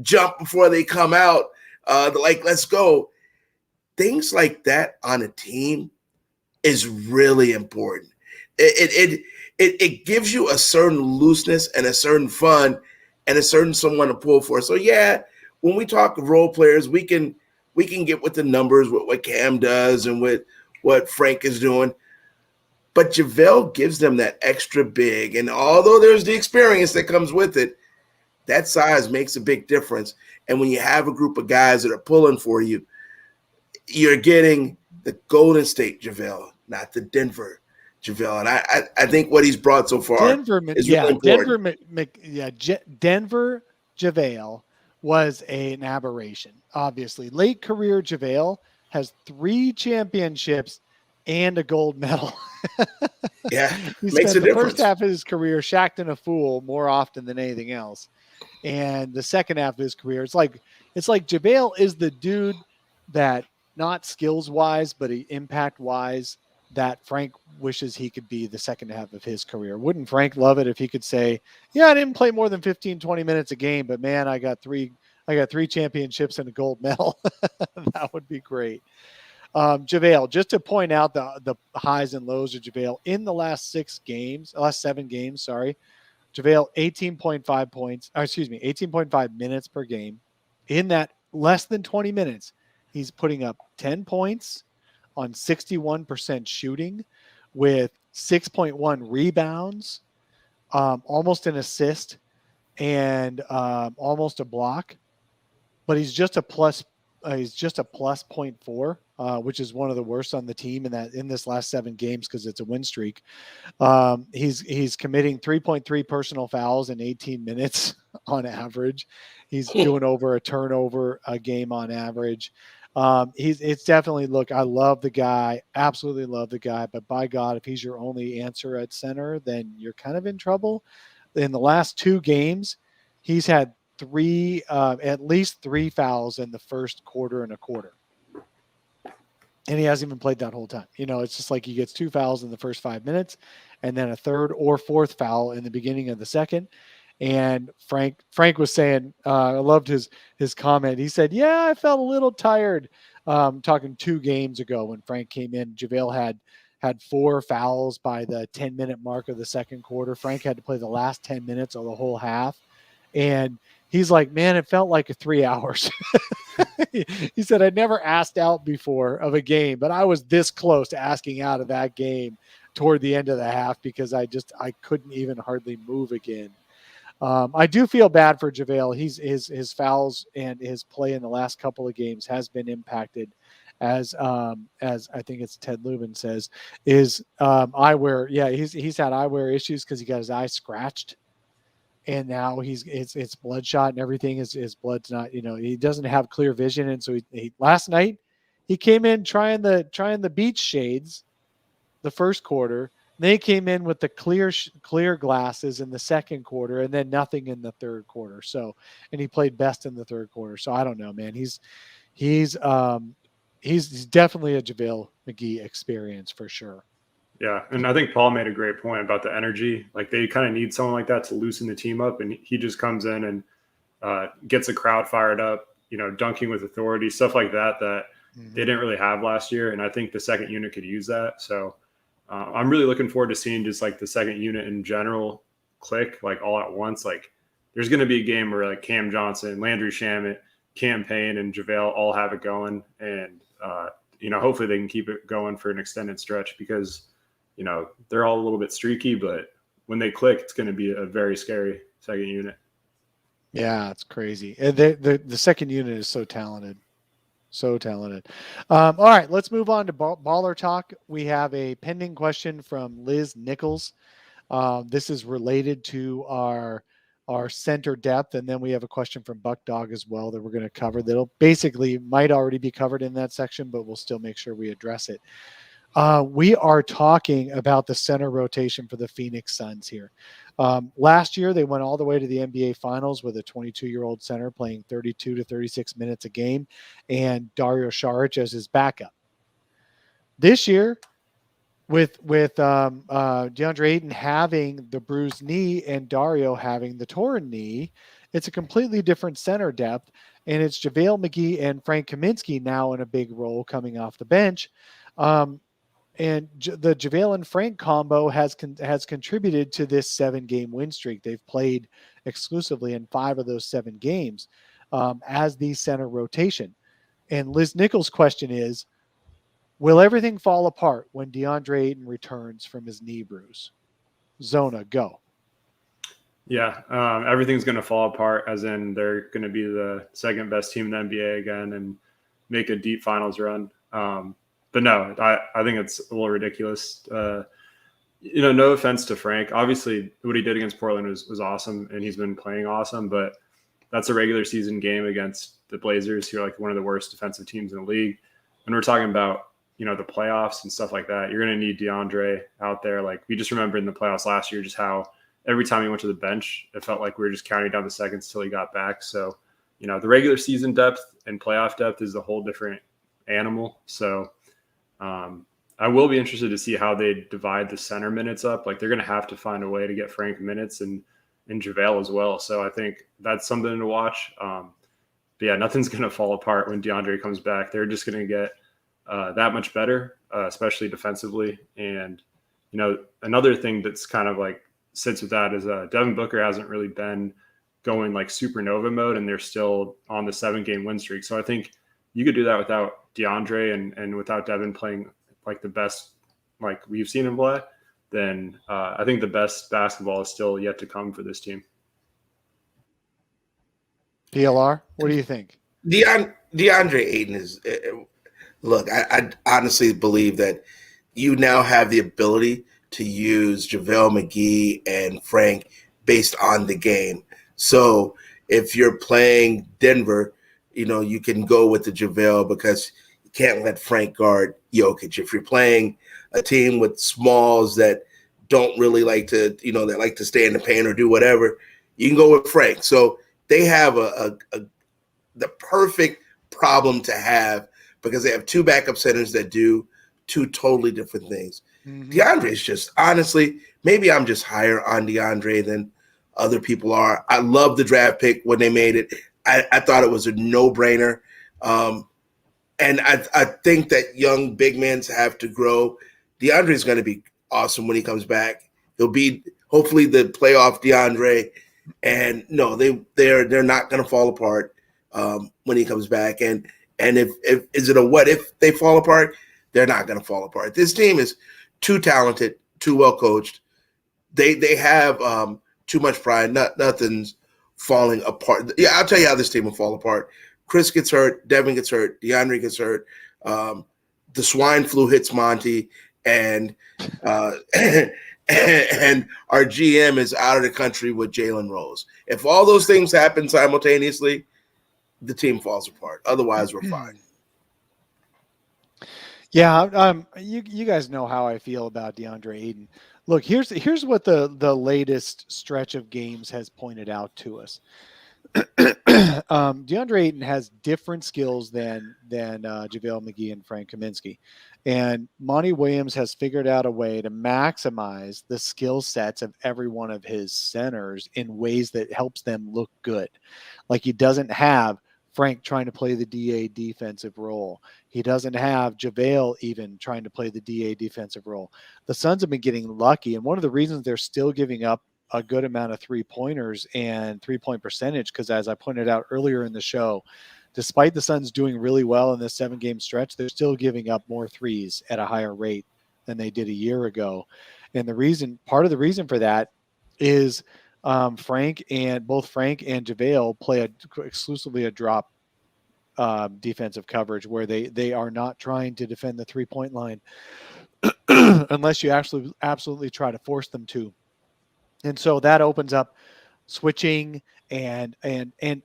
jump before they come out. Like, let's go. Things like that on a team is really important. It gives you a certain looseness and a certain fun and a certain someone to pull for. So yeah, when we talk of role players, we can get with the numbers, what Cam does and what Frank is doing. But JaVale gives them that extra big. And although there's the experience that comes with it, that size makes a big difference. And when you have a group of guys that are pulling for you, you're getting the Golden State JaVale, not the Denver JaVale. And I think what he's brought so far is really important. Denver JaVale was an aberration, obviously. Late career JaVale has 3 championships and a gold medal. Yeah, he makes spent a the difference. first half of his career shacked and a fool more often than anything else. And the second half of his career, it's like JaVale is the dude that, not skills wise, but impact wise, that Frank wishes he could be the second half of his career. Wouldn't Frank love it if he could say, yeah, I didn't play more than 15, 20 minutes a game, but man, I got three championships and a gold medal. That would be great. JaVale, just to point out the highs and lows of JaVale in the last 7 games, JaVale 18.5 points, 18.5 minutes per game. In that less than 20 minutes, he's putting up 10 points on 61% shooting with 6.1 rebounds, almost an assist, and almost a block. But he's just a plus. He's just a plus 0.4, which is one of the worst on the team in this last 7 games because it's a win streak. He's committing 3.3 personal fouls in 18 minutes on average. He's doing over a turnover a game on average. It's definitely, look, I love the guy, absolutely love the guy, but by God, if he's your only answer at center, then you're kind of in trouble. In the last 2 games, he's had at least 3 fouls in the first quarter and a quarter. And he hasn't even played that whole time. It's just like he gets 2 fouls in the first 5 minutes and then a 3rd or 4th foul in the beginning of the second. And Frank was saying, I loved his comment. He said, yeah, I felt a little tired. Talking 2 games ago when Frank came in, JaVale had 4 fouls by the 10-minute mark of the second quarter. Frank had to play the last 10 minutes of the whole half. And he's like, man, it felt like 3 hours. He said, I'd never asked out before of a game, but I was this close to asking out of that game toward the end of the half because I couldn't even hardly move again. I do feel bad for JaVale. His fouls and his play in the last couple of games has been impacted, as I think it's Ted Lubin says, is eyewear. Yeah, he's had eyewear issues because he got his eye scratched. And now it's bloodshot and everything. His blood's not, he doesn't have clear vision. And so he last night he came in trying the beach shades the first quarter. Then he came in with the clear glasses in the second quarter and then nothing in the third quarter. So, and he played best in the third quarter. So I don't know, man. He's definitely a JaVale McGee experience for sure. Yeah, and I think Paul made a great point about the energy. Like they kind of need someone like that to loosen the team up, and he just comes in and gets the crowd fired up. Dunking with authority, stuff like that they didn't really have last year. And I think the second unit could use that. So I'm really looking forward to seeing just like the second unit in general click like all at once. Like there's going to be a game where like Cam Johnson, Landry Shamet, Cam Payne, and JaVale all have it going, and hopefully they can keep it going for an extended stretch because. They're all a little bit streaky, but when they click, it's going to be a very scary second unit. Yeah, it's crazy. And the second unit is so talented. So talented. All right, let's move on to baller talk. We have a pending question from Liz Nichols. This is related to our center depth. And then we have a question from Buck Dog as well that we're going to cover. That'll basically might already be covered in that section, but we'll still make sure we address it. We are talking about the center rotation for the Phoenix Suns here. Last year, they went all the way to the NBA Finals with a 22-year-old center playing 32 to 36 minutes a game and Dario Saric as his backup. This year, with Deandre Ayton having the bruised knee and Dario having the torn knee, it's a completely different center depth, and it's JaVale McGee and Frank Kaminsky now in a big role coming off the bench. And the JaVale and Frank combo has contributed to this 7-game win streak. They've played exclusively in 5 of those 7 games as the center rotation. And Liz Nichols' question is, will everything fall apart when Deandre Ayton returns from his knee bruise? Zona, go. Yeah, everything's going to fall apart, as in they're going to be the second best team in the NBA again and make a deep finals run. But no, I think it's a little ridiculous. No offense to Frank. Obviously, what he did against Portland was awesome, and he's been playing awesome. But that's a regular season game against the Blazers, who are like one of the worst defensive teams in the league. When we're talking about the playoffs and stuff like that, you're going to need DeAndre out there. Like we just remember in the playoffs last year, just how every time he went to the bench, it felt like we were just counting down the seconds till he got back. So, the regular season depth and playoff depth is a whole different animal. So. I will be interested to see how they divide the center minutes up. Like they're going to have to find a way to get Frank minutes and JaVale as well. So I think that's something to watch. But yeah, nothing's going to fall apart when DeAndre comes back. They're just going to get that much better, especially defensively. And, another thing that's kind of like sits with that is Devin Booker hasn't really been going like supernova mode, and they're still on the 7-game win streak. So I think you could do that without DeAndre and without Devin playing like the best like we've seen him play. Then I think the best basketball is still yet to come for this team. PLR, what do you think? DeAndre Ayton is look. I honestly believe that you now have the ability to use JaVale McGee and Frank based on the game. So if you're playing Denver, you can go with the JaVale because you can't let Frank guard Jokic. If you're playing a team with smalls that don't really like to, that like to stay in the paint or do whatever, you can go with Frank. So they have the perfect problem to have because they have two backup centers that do two totally different things. Mm-hmm. DeAndre is just, honestly, maybe I'm just higher on DeAndre than other people are. I love the draft pick when they made it. I thought it was a no-brainer. And I think that young big men have to grow. DeAndre is going to be awesome when he comes back. He'll be hopefully the playoff DeAndre. And no, they're not going to fall apart when he comes back. And if is it a what if they fall apart? They're not going to fall apart. This team is too talented, too well coached. They have too much pride. Nothing's falling apart. Yeah, I'll tell you how this team will fall apart. Chris gets hurt. Devin gets hurt. DeAndre gets hurt. The swine flu hits Monty, and and our GM is out of the country with Jalen Rose. If all those things happen simultaneously, the team falls apart. Otherwise, we're fine. Yeah, you guys know how I feel about DeAndre Ayton. Look, here's what the latest stretch of games has pointed out to us. DeAndre Ayton has different skills than JaVale McGee and Frank Kaminsky. And Monty Williams has figured out a way to maximize the skill sets of every one of his centers in ways that helps them look good. Like he doesn't have Frank trying to play the DA defensive role. He doesn't have JaVale even trying to play the DA defensive role. The Suns have been getting lucky, and one of the reasons they're still giving up a good amount of three-pointers and three-point percentage, because as I pointed out earlier in the show, despite the Suns doing really well in this 7-game stretch, they're still giving up more threes at a higher rate than they did a year ago. And part of the reason for that is Frank and JaVale play exclusively a drop defensive coverage where they are not trying to defend the 3-point line unless you actually absolutely try to force them to. And so that opens up switching and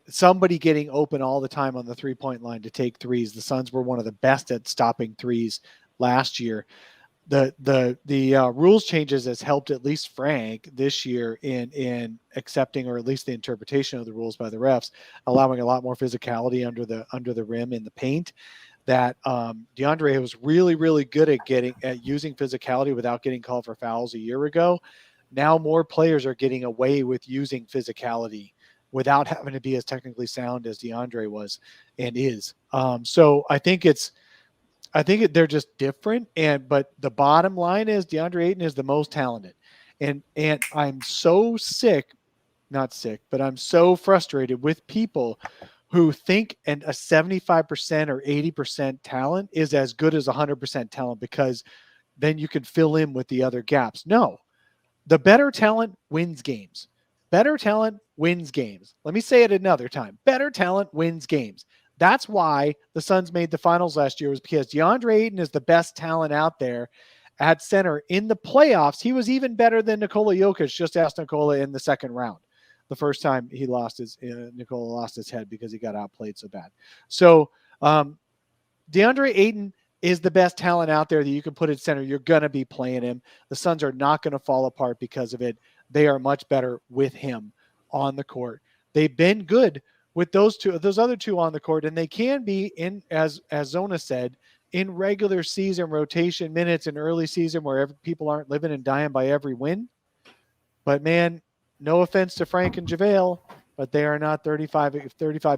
somebody getting open all the time on the 3-point line to take threes. The Suns were one of the best at stopping threes last year. The rules changes has helped at least Frank this year in accepting, or at least the interpretation of the rules by the refs, allowing a lot more physicality under the rim in the paint. That DeAndre was really, really good at using physicality without getting called for fouls a year ago. Now more players are getting away with using physicality without having to be as technically sound as DeAndre was and is. So I think they're just different. But the bottom line is DeAndre Ayton is the most talented. And I'm so I'm so frustrated with people who think a 75% or 80% talent is as good as 100% talent because then you can fill in with the other gaps. No. The better talent wins games. Better talent wins games. Let me say it another time. Better talent wins games. That's why the Suns made the finals last year, was because DeAndre Ayton is the best talent out there at center. In the playoffs, he was even better than Nikola Jokic. Just ask Nikola in the second round. The first time Nikola lost his head because he got outplayed so bad. So DeAndre Ayton is the best talent out there that you can put at center. You're going to be playing him. The Suns are not going to fall apart because of it. They are much better with him on the court. They've been good with those other two on the court, and they can be in, as Zona said, in regular season rotation minutes in early season where people aren't living and dying by every win. But man, no offense to Frank and JaVale, but they are not 35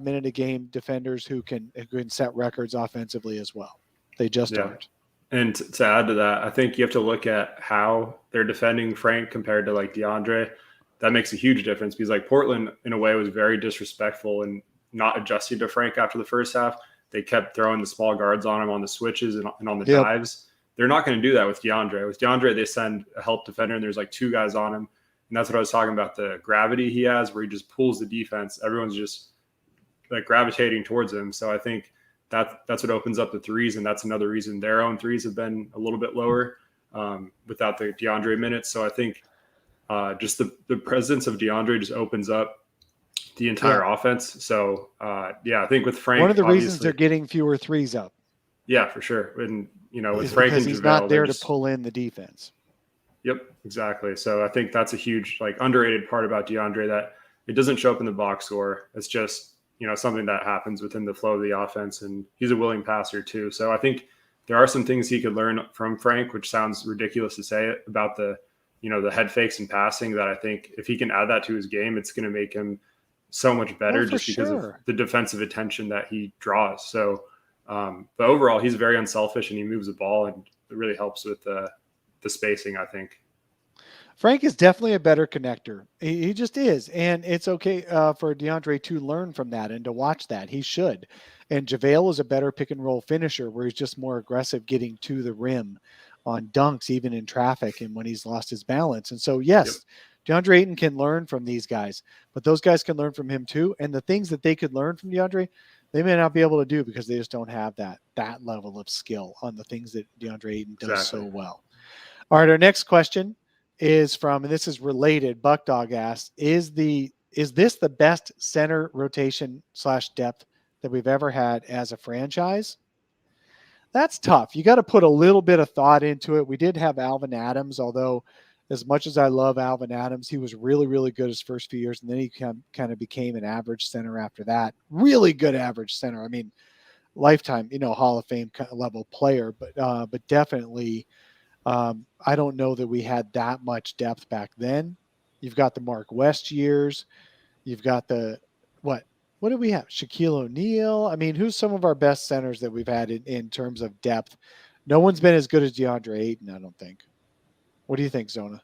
minute a game defenders who can set records offensively as well. They just aren't. And to add to that, I think you have to look at how they're defending Frank compared to like DeAndre. That makes a huge difference because like Portland in a way was very disrespectful and not adjusting to Frank after the first half. They kept throwing the small guards on him on the switches and on the dives. They're not going to do that with DeAndre. With DeAndre, they send a help defender and there's like 2 guys on him. And that's what I was talking about, the gravity he has where he just pulls the defense. Everyone's just like gravitating towards him. So I think that's what opens up the threes, and that's another reason their own threes have been a little bit lower without the DeAndre minutes. So I think just the presence of DeAndre just opens up the entire offense. So I think with Frank, one of the reasons they're getting fewer threes up. Yeah, for sure. And with Frank because and he's JaVale, not there to pull in the defense. Yep, exactly. So I think that's a huge like underrated part about DeAndre, that it doesn't show up in the box score. It's just something that happens within the flow of the offense, and he's a willing passer too. So I think there are some things he could learn from Frank, which sounds ridiculous to say it about the head fakes and passing, that I think if he can add that to his game, it's going to make him so much better because of the defensive attention that he draws. So, but overall, he's very unselfish and he moves the ball, and it really helps with the spacing, I think. Frank is definitely a better connector. He just is. And it's okay for DeAndre to learn from that and to watch that. He should. And JaVale is a better pick and roll finisher where he's just more aggressive getting to the rim on dunks, even in traffic and when he's lost his balance. And so, yes, DeAndre Ayton can learn from these guys, but those guys can learn from him too. And the things that they could learn from DeAndre, they may not be able to do because they just don't have that level of skill on the things that DeAndre Ayton does so well. All right, our next question is from, and this is related, Buckdog asked, is this the best center rotation / depth that we've ever had as a franchise? That's tough. You got to put a little bit of thought into it. We did have Alvin Adams, although as much as I love Alvin Adams, he was really, really good his first few years, and then he kind of became an average center after that. Really good average center. I mean, lifetime, Hall of Fame level player, but definitely I don't know that we had that much depth back then. You've got the Mark West years. You've got what do we have? Shaquille O'Neal. I mean, who's some of our best centers that we've had in terms of depth? No one's been as good as DeAndre Ayton, I don't think. What do you think, Zona?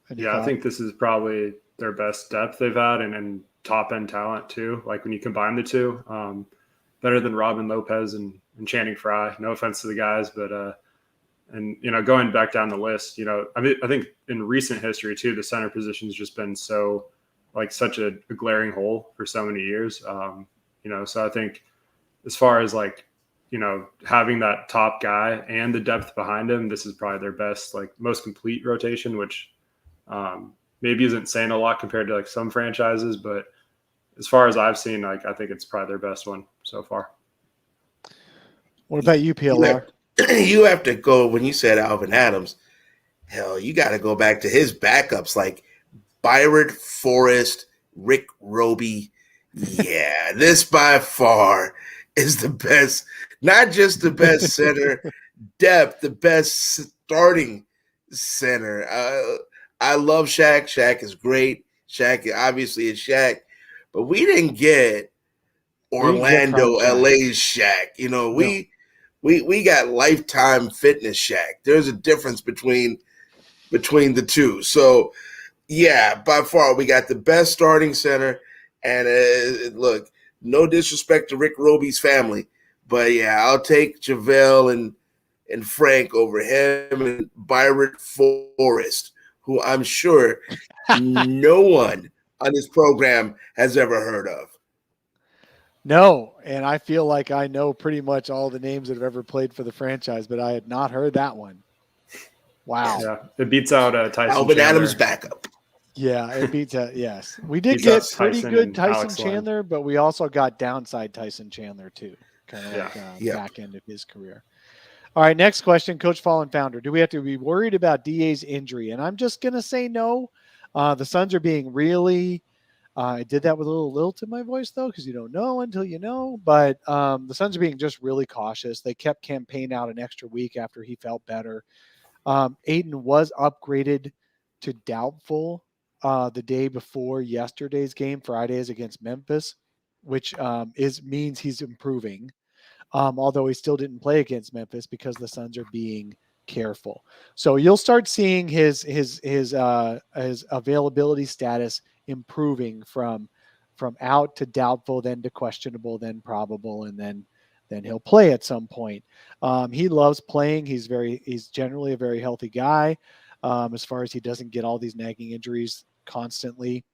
I think this is probably their best depth they've had, and top end talent too. Like when you combine the two, better than Robin Lopez and Channing Frye. No offense to the guys, but and going back down the list, I think in recent history too, the center position has just been such a glaring hole for so many years. So I think as far as having that top guy and the depth behind him, this is probably their best, most complete rotation, which maybe isn't saying a lot compared to some franchises, but as far as I've seen, I think it's probably their best one so far. What about you, PLR? You have to go, when you said Alvin Adams, hell, you got to go back to his backups like Byron Forrest, Rick Roby. Yeah, this by far is the best, not just the best center depth, the best starting center. I love Shaq. Shaq is great. Shaq obviously is Shaq, but we didn't get Orlando, LA's Shaq. We got lifetime fitness Shaq. There's a difference between the two. So, yeah, by far we got the best starting center. And look, no disrespect to Rick Roby's family, but yeah, I'll take JaVale and Frank over him and Byron Forrest, who I'm sure no one on this program has ever heard of. No, and I feel like I know pretty much all the names that have ever played for the franchise, but I had not heard that one. Wow. Yeah, it beats out Tyson Alvin Chandler. Adams backup. Yeah, it beats out. Yes, we did get pretty good Tyson Chandler, but we also got downside Tyson Chandler too, kind of back end of his career. All right, next question, Coach Fallen Founder. Do we have to be worried about DA's injury? And I'm just gonna say no. The Suns are being really. I did that with a little lilt in my voice, though, because you don't know until you know. But the Suns are being just really cautious. They kept Campaign out an extra week after he felt better. Ayton was upgraded to doubtful the day before yesterday's game, Friday's against Memphis, which means he's improving. although he still didn't play against Memphis because the Suns are being careful. So you'll start seeing his availability status improving from out to doubtful, then to questionable, then probable, and then he'll play at some point. He loves playing. He's generally a very healthy guy, as far as he doesn't get all these nagging injuries constantly.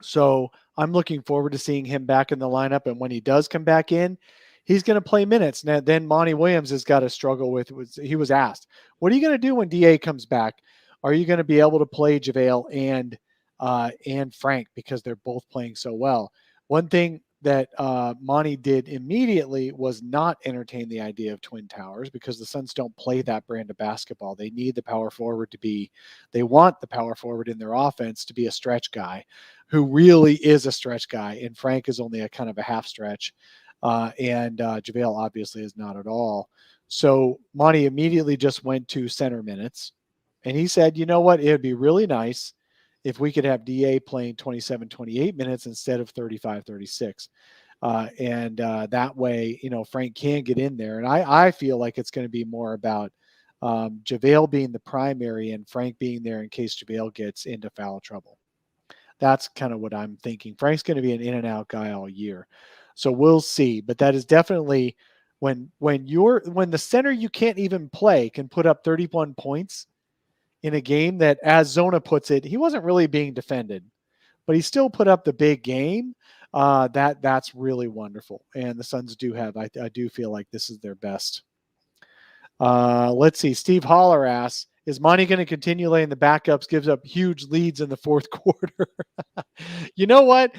So I'm looking forward to seeing him back in the lineup. And when he does come back in, he's going to play minutes. Now, then Monty Williams has got to struggle with, he was asked, what are you going to do when DA comes back? Are you going to be able to play JaVale and Frank, because they're both playing so well? One thing that Monty did immediately was not entertain the idea of twin towers, because the Suns don't play that brand of basketball. They need the power forward they want the power forward in their offense to be a stretch guy who really is a stretch guy. And Frank is only a kind of a half stretch. And JaVale obviously is not at all. So Monty immediately just went to center minutes. And he said, you know what? It would be really nice if we could have DA playing 27, 28 minutes instead of 35, 36. And that way, Frank can get in there. And I feel like it's going to be more about JaVale being the primary and Frank being there in case JaVale gets into foul trouble. That's kind of what I'm thinking. Frank's going to be an in and out guy all year. So we'll see. But that is definitely when the center you can't even play can put up 31 points in a game that, as Zona puts it, he wasn't really being defended, but he still put up the big game. That's really wonderful. And the Suns do have, I do feel like this is their best. Let's see. Steve Holler asks, is Monty going to continue laying the backups, gives up huge leads in the fourth quarter? You know what?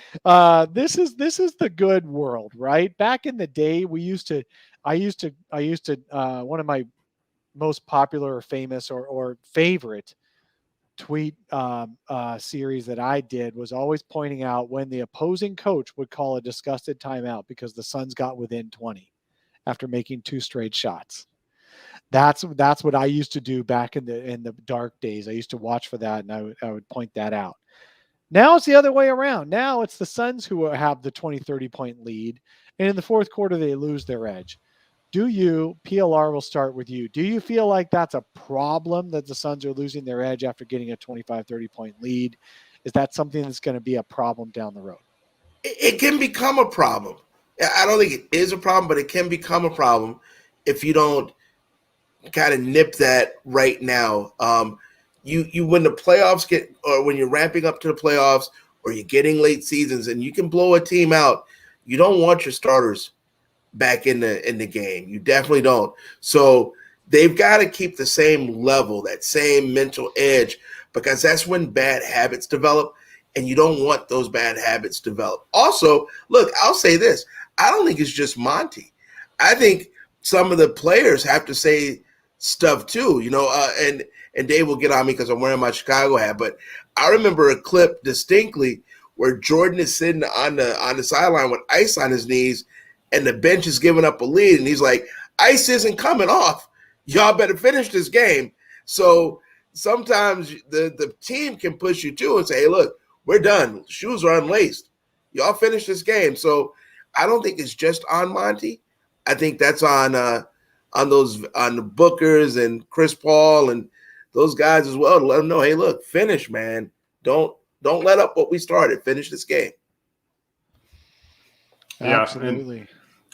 This is the good world, right? Back in the day, I used to one of my most popular or famous or favorite tweet series that I did was always pointing out when the opposing coach would call a disgusted timeout because the Suns got within 20 after making 2 straight shots. That's what I used to do back in the dark days. I used to watch for that, and I would point that out. Now it's the other way around. Now it's the Suns who have the 20, 30-point lead, and in the fourth quarter they lose their edge. PLR will start with you. Do you feel like that's a problem that the Suns are losing their edge after getting a 25, 30-point lead? Is that something that's going to be a problem down the road? It can become a problem. I don't think it is a problem, but it can become a problem if you don't kind of nip that right now. You when the playoffs or when you're ramping up to the playoffs, or you're getting late seasons and you can blow a team out, you don't want your starters back in the game. You definitely don't. So they've got to keep the same level, that same mental edge, because that's when bad habits develop, and you don't want those bad habits to develop. Also, look, I'll say this. I don't think it's just Monty. I think some of the players have to say stuff too, and Dave will get on me because I'm wearing my Chicago hat, but I remember a clip distinctly where Jordan is sitting on the sideline with ice on his knees, and the bench is giving up a lead, and he's like, ice isn't coming off. Y'all better finish this game. So sometimes the team can push you too and say, hey, look, we're done. Shoes are unlaced. Y'all finish this game. So I don't think it's just on Monty. I think that's on the Bookers and Chris Paul and those guys as well, to let them know, hey, look, finish, man. Don't let up what we started. Finish this game. Yeah, absolutely.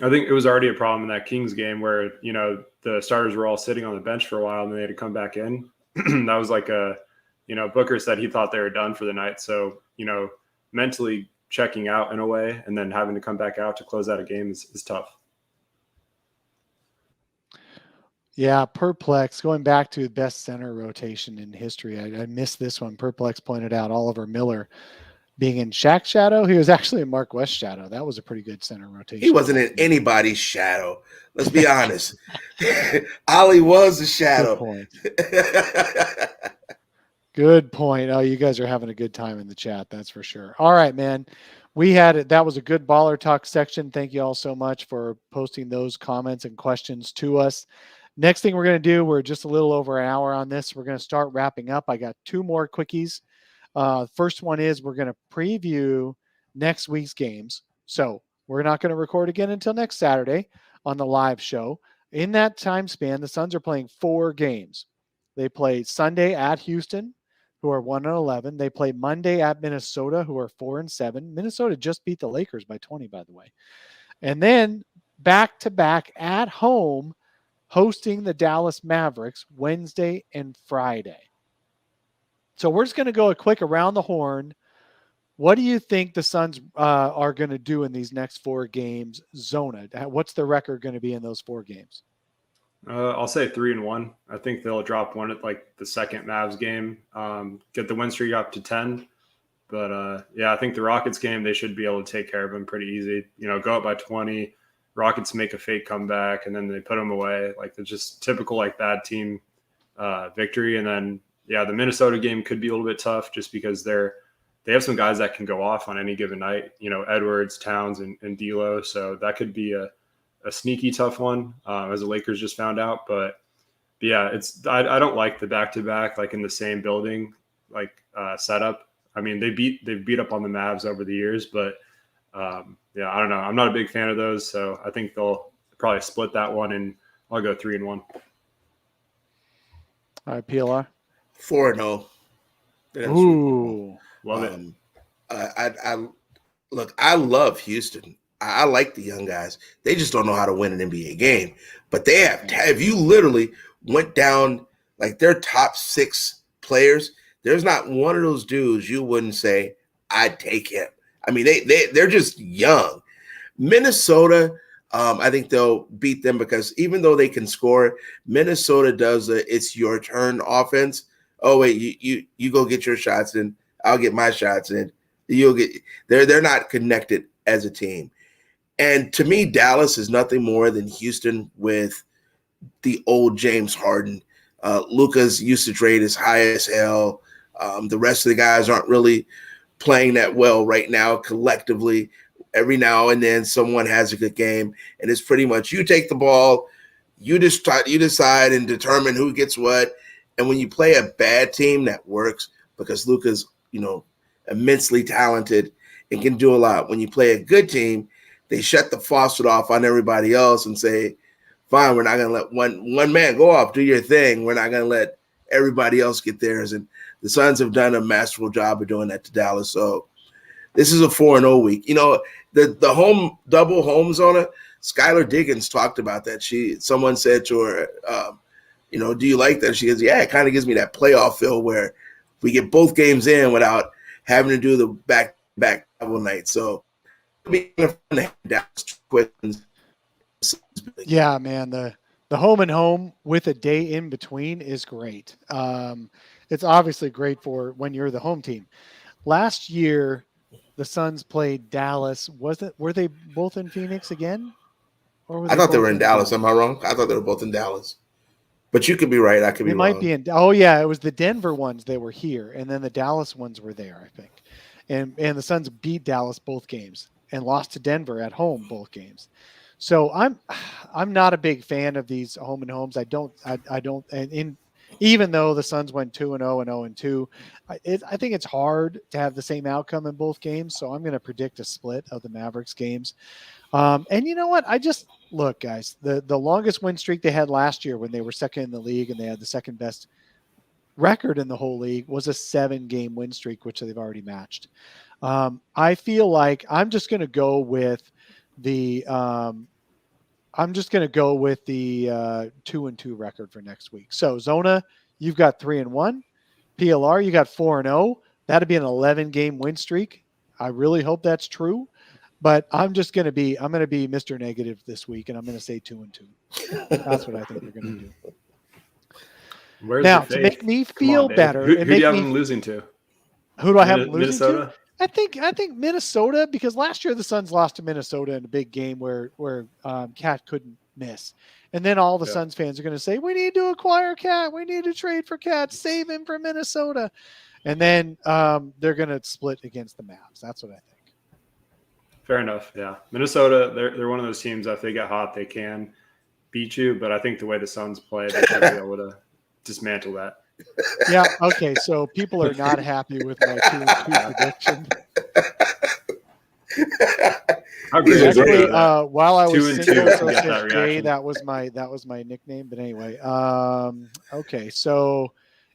I think it was already a problem in that Kings game where, the starters were all sitting on the bench for a while and they had to come back in. That was like Booker said he thought they were done for the night. So, mentally checking out in a way and then having to come back out to close out a game is tough. Yeah, Perplex, going back to the best center rotation in history. I missed this one. Perplex pointed out Oliver Miller being in Shaq's shadow. He was actually in Mark West's shadow. That was a pretty good center rotation. He wasn't in anybody's shadow. Let's be honest. Ollie was a shadow. Good point. Good point. Oh, you guys are having a good time in the chat. That's for sure. All right, man. That was a good baller talk section. Thank you all so much for posting those comments and questions to us. Next thing we're going to do, we're just a little over an hour on this. We're going to start wrapping up. I got 2 more quickies. First one is we're going to preview next week's games. So we're not going to record again until next Saturday. on the live show. In that time span, the Suns are playing 4 games. They play Sunday at Houston, who are 1-11. They play Monday at Minnesota, who are 4-7. Minnesota just beat the Lakers by 20, by the way. And then back-to-back at home, hosting the Dallas Mavericks Wednesday and Friday. So we're just going to go a quick around the horn. What do you think the Suns are going to do in these next 4 games? Zona, what's the record going to be in those 4 games? I'll say 3-1. I think they'll drop one at like the second Mavs game, get the win streak up to 10. But yeah, I think the Rockets game, they should be able to take care of them pretty easy. Go up by 20. Rockets make a fake comeback, and then they put them away. Like, they're just typical, like, bad team victory. And then, yeah, the Minnesota game could be a little bit tough just because they have some guys that can go off on any given night. Edwards, Towns, and D'Lo. So that could be a sneaky tough one, as the Lakers just found out. But yeah, I don't like the back-to-back, like, in the same building, like, setup. I mean, they've beat up on the Mavs over the years, but yeah, I don't know. I'm not a big fan of those, so I think they'll probably split that one, and I'll go 3-1. All right, PLR. 4-0. Ooh, love it. I look. I love Houston. I like the young guys. They just don't know how to win an NBA game. But they have. If you literally went down like their top 6 players, there's not one of those dudes you wouldn't say I'd take him. I mean, they're just young. Minnesota, I think they'll beat them because even though they can score, Minnesota does it's your turn offense. Oh wait, you go get your shots in. I'll get my shots in. They're not connected as a team. And to me, Dallas is nothing more than Houston with the old James Harden. Luka's usage rate is high as hell. The rest of the guys aren't really playing that well right now collectively. Every now and then someone has a good game, and it's pretty much you take the ball, you decide and determine who gets what. And when you play a bad team, that works because Luka's, immensely talented and can do a lot. When you play a good team, they shut the faucet off on everybody else and say, fine, we're not going to let one man go off, do your thing. We're not going to let everybody else get theirs. And the Suns have done a masterful job of doing that to Dallas. So this is a 4-0 week. The home double home zona, Skylar Diggins talked about that. Someone said to her, do you like that? She goes, yeah, it kind of gives me that playoff feel where we get both games in without having to do the back-to-back double night. So yeah, man, the home and home with a day in between is great. It's obviously great for when you're the home team. Last year, the Suns played Dallas. Were they both in Phoenix again? Or I thought they were in Dallas. Am I wrong? I thought they were both in Dallas. But you could be right. I could be wrong. They might be in. Oh yeah, it was the Denver ones. They were here, and then the Dallas ones were there, I think. And the Suns beat Dallas both games and lost to Denver at home both games. So I'm not a big fan of these home and homes. I don't. And even though the Suns went 2-0 and 0-2, I think it's hard to have the same outcome in both games. So I'm going to predict a split of the Mavericks games. And you know what? Look, guys, the longest win streak they had last year when they were second in the league and they had the second best record in the whole league was a 7-game win streak, which they've already matched. I feel like I'm just going to go with the 2-2 record for next week. So Zona, you've got 3-1. PLR, you got 4-0. That'd be an 11-game win streak. I really hope that's true. But I'm going to be Mr. Negative this week, and I'm going to say 2-2. That's what I think they're going to do. Where's now, the to faith? make me feel better, who do you have them losing to? Who do I have them losing Minnesota? to? I think Minnesota, because last year the Suns lost to Minnesota in a big game where Cat couldn't miss. And then all the Suns fans are going to say, we need to acquire Cat. We need to trade for Cat. Save him for Minnesota. And then they're going to split against the Mavs. That's what I think. Fair enough. Yeah. Minnesota, they're one of those teams that if they get hot, they can beat you. But I think the way the Suns play, they should be able to dismantle that. Yeah. Okay. So people are not happy with my 2-2 prediction. How He's great a is it Actually, that while I was 2 and 2 single, to so get said that Jay, reaction? that was my nickname. But anyway, okay, so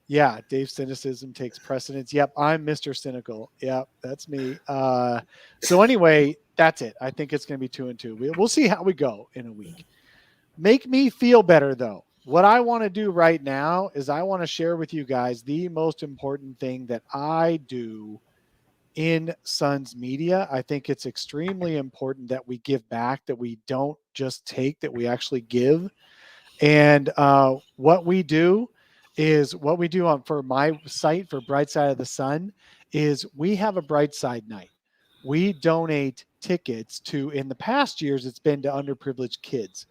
yeah, Dave Cynicism takes precedence. Yep, I'm Mr. Cynical. Yep, that's me. So anyway, that's it. I think it's going to be 2 and 2. We'll see how we go in a week. Make me feel better though. What I want to do right now is I want to share with you guys the most important thing that I do in Suns media. I think it's extremely important that we give back, that we don't just take, that we actually give. And what we do on for my site for Bright Side of the Sun is we have a Bright Side night. We donate tickets to, in the past years, it's been to underprivileged kids.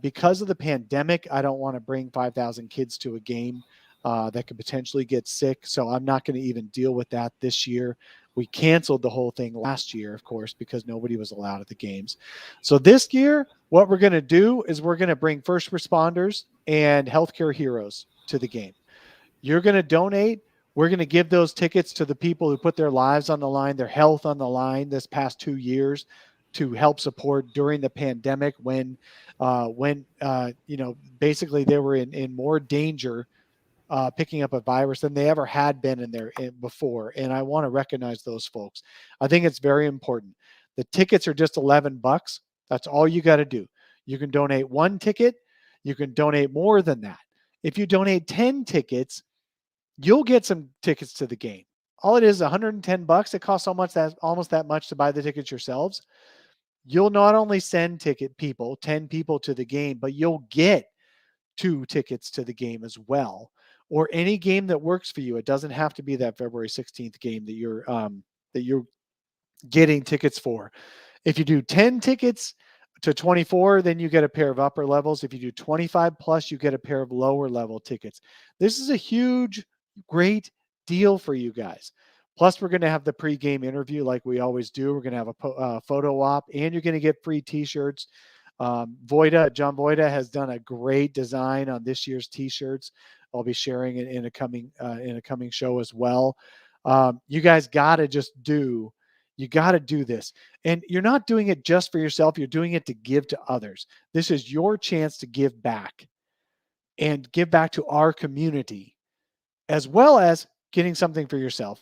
Because of the pandemic, I don't want to bring 5,000 kids to a game that could potentially get sick. So I'm not going to even deal with that this year. We canceled the whole thing last year, of course, because nobody was allowed at the games. So this year, what we're going to do is we're going to bring first responders and healthcare heroes to the game. You're going to donate. We're going to give those tickets to the people who put their lives on the line, their health on the line this past 2 years to help support during the pandemic when basically they were in more danger picking up a virus than they ever had been before. And I want to recognize those folks. I think it's very important. The tickets are just $11. That's all you got to do. You can donate 1 ticket. You can donate more than that. If you donate 10 tickets, you'll get some tickets to the game. All it is $110. It costs almost that much to buy the tickets yourselves. You'll not only send 10 people to the game, but you'll get 2 tickets to the game as well, or any game that works for you. It doesn't have to be that February 16th game that you're getting tickets for. If you do 10 tickets to 24, then you get a pair of upper levels. If you do 25 plus, you get a pair of lower level tickets. This is a huge, great deal for you guys. Plus, we're going to have the pregame interview like we always do. We're going to have a photo op, and you're going to get free T-shirts. John Voida has done a great design on this year's T-shirts. I'll be sharing it in a coming show as well. You guys got to do this. And you're not doing it just for yourself. You're doing it to give to others. This is your chance to give back and give back to our community, as well as getting something for yourself.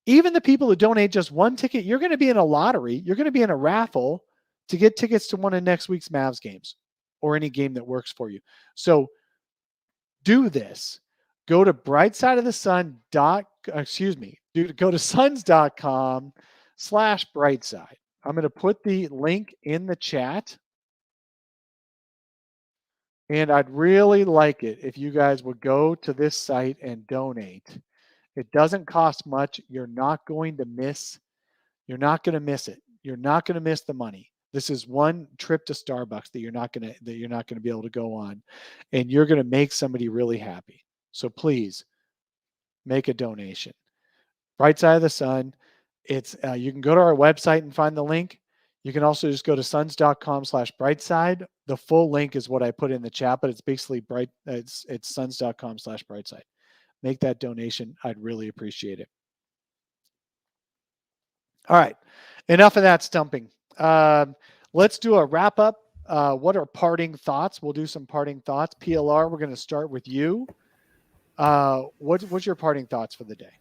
Even the people who donate just 1 ticket, you're going to be in a lottery. You're going to be in a raffle to get tickets to one of next week's Mavs games or any game that works for you. So do this. Go to go to suns.com/brightside. I'm going to put the link in the chat. And I'd really like it if you guys would go to this site and donate. It doesn't cost much. You're not going to miss it. You're not going to miss the money. This is 1 trip to Starbucks that you're not going to be able to go on, and you're going to make somebody really happy. So please make a donation. Bright Side of the Sun. It's you can go to our website and find the link. You can also just go to suns.com/brightside. The full link is what I put in the chat, but it's basically it's suns.com/brightside. Make that donation. I'd really appreciate it. All right. Enough of that stumping. Let's do a wrap up. What are parting thoughts? We'll do some parting thoughts. PLR, we're going to start with you. What's your parting thoughts for the day?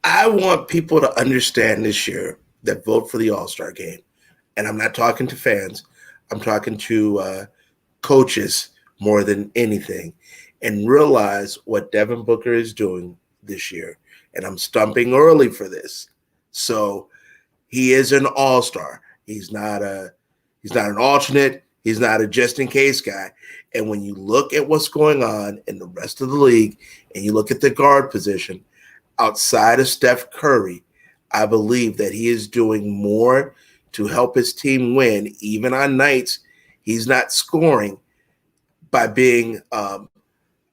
I want people to understand this year that vote for the All-Star game. And I'm not talking to fans. I'm talking to coaches more than anything, and realize what Devin Booker is doing this year. And I'm stumping early for this. So he is an all-star. He's not an alternate. He's not a just-in-case guy. And when you look at what's going on in the rest of the league and you look at the guard position, outside of Steph Curry, I believe that he is doing more to help his team win, even on nights he's not scoring, by being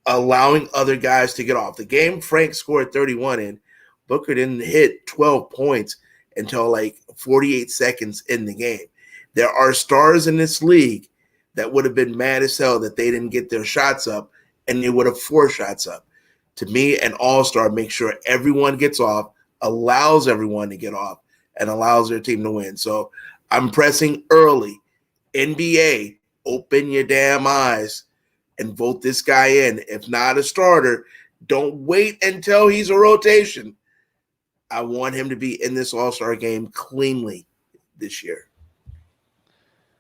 allowing other guys to get off. The game Frank scored 31 in, Booker didn't hit 12 points until like 48 seconds in the game. There are stars in this league that would have been mad as hell that they didn't get their shots up, and they would have 4 shots up. To me, an all-star makes sure everyone gets off, allows everyone to get off, and allows their team to win. So I'm pressing early. NBA, open your damn eyes and vote this guy in. If not a starter, don't wait until he's a rotation. I want him to be in this All-Star game cleanly this year.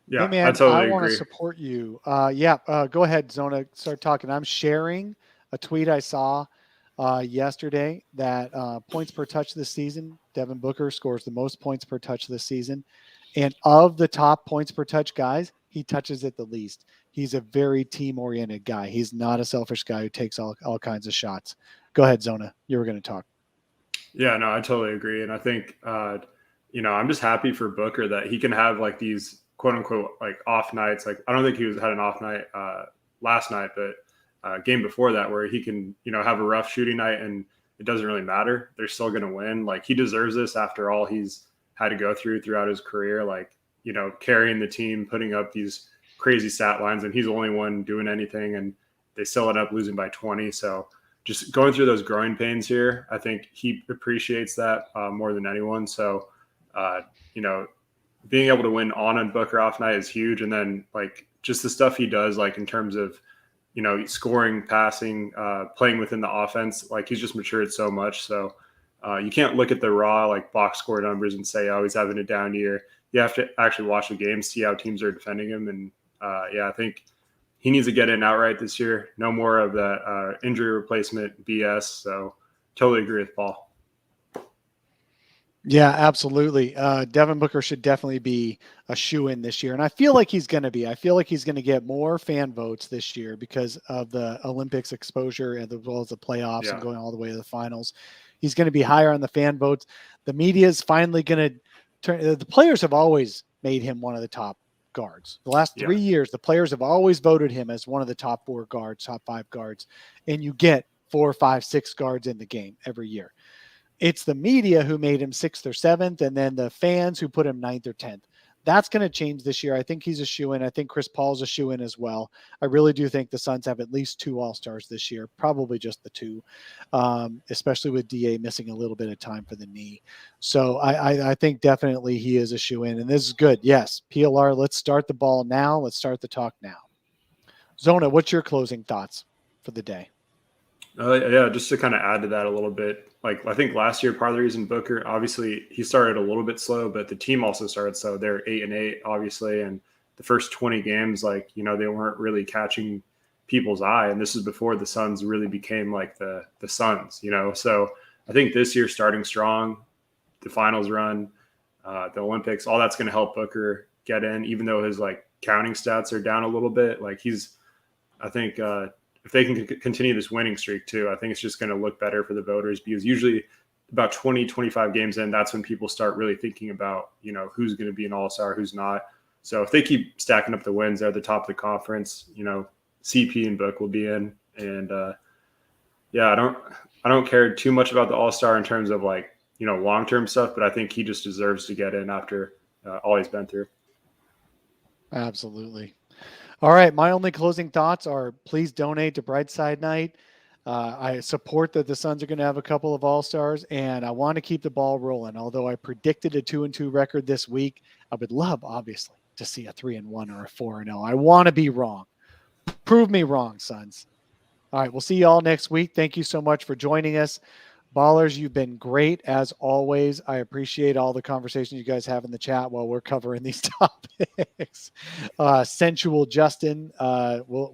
Yeah, hey man, I totally want to agree. support you. Go ahead, Zona. Start talking. I'm sharing a tweet I saw yesterday that points per touch this season, Devin Booker scores the most points per touch this season. And of the top points per touch guys, he touches it the least. He's a very team-oriented guy. He's not a selfish guy who takes all kinds of shots. Go ahead, Zona. You were going to talk. Yeah, no, I totally agree. And I think, I'm just happy for Booker that he can have like these quote unquote like off nights. Like, I don't think he had an off night last night, but game before that where he can, have a rough shooting night and it doesn't really matter. They're still going to win. Like, he deserves this after all he's had to go throughout his career, like, carrying the team, putting up these crazy stat lines, and he's the only one doing anything, and they still end up losing by 20. So just going through those growing pains here, I think he appreciates that more than anyone. So, being able to win on a Booker off night is huge. And then like just the stuff he does, like in terms of, scoring, passing, playing within the offense, like he's just matured so much. So you can't look at the raw like box score numbers and say, oh, he's having a down year. You have to actually watch the game, see how teams are defending him. And I think he needs to get in outright this year. No more of that injury replacement BS. So totally agree with Paul. Yeah, absolutely. Devin Booker should definitely be a shoe-in this year. And I feel like he's going to be. I feel like he's going to get more fan votes this year because of the Olympics exposure as well as the playoffs and going all the way to the finals. He's going to be higher on the fan votes. The media is finally going to turn. The players have always made him one of the top guards. The last 3 years, the players have always voted him as one of the top 4 guards, top 5 guards. And you get 4, 5, 6 guards in the game every year. It's the media who made him 6th or 7th, and then the fans who put him 9th or 10th. That's going to change this year. I think he's a shoe-in. I think Chris Paul's a shoe-in as well. I really do think the Suns have at least 2 All-Stars this year, probably just the 2, especially with DA missing a little bit of time for the knee. So I think definitely he is a shoe-in, and this is good. Yes, PLR, let's start the ball now. Let's start the talk now. Zona, what's your closing thoughts for the day? Just to kind of add to that a little bit, like I think last year part of the reason Booker, obviously he started a little bit slow, but the team also started slow. They're 8-8, obviously, and the first 20 games, like they weren't really catching people's eye, and this is before the Suns really became like the Suns, So I think this year starting strong, the finals run, the Olympics, all that's going to help Booker get in, even though his like counting stats are down a little bit. Like I think. If they can continue this winning streak too, I think it's just going to look better for the voters because usually about 20, 25 games in, that's when people start really thinking about, who's going to be an all-star, who's not. So if they keep stacking up the wins, they're at the top of the conference, CP and Book will be in. And I don't care too much about the all-star in terms of like, long-term stuff, but I think he just deserves to get in after all he's been through. Absolutely. All right. My only closing thoughts are please donate to Brightside Night. I support that the Suns are going to have a couple of All-Stars, and I want to keep the ball rolling. Although I predicted a 2-2 record this week, I would love, obviously, to see a 3-1 or a 4-0. I want to be wrong. Prove me wrong, Suns. All right. We'll see you all next week. Thank you so much for joining us. Ballers, you've been great as always. I appreciate all the conversations you guys have in the chat while we're covering these topics. Sensual Justin will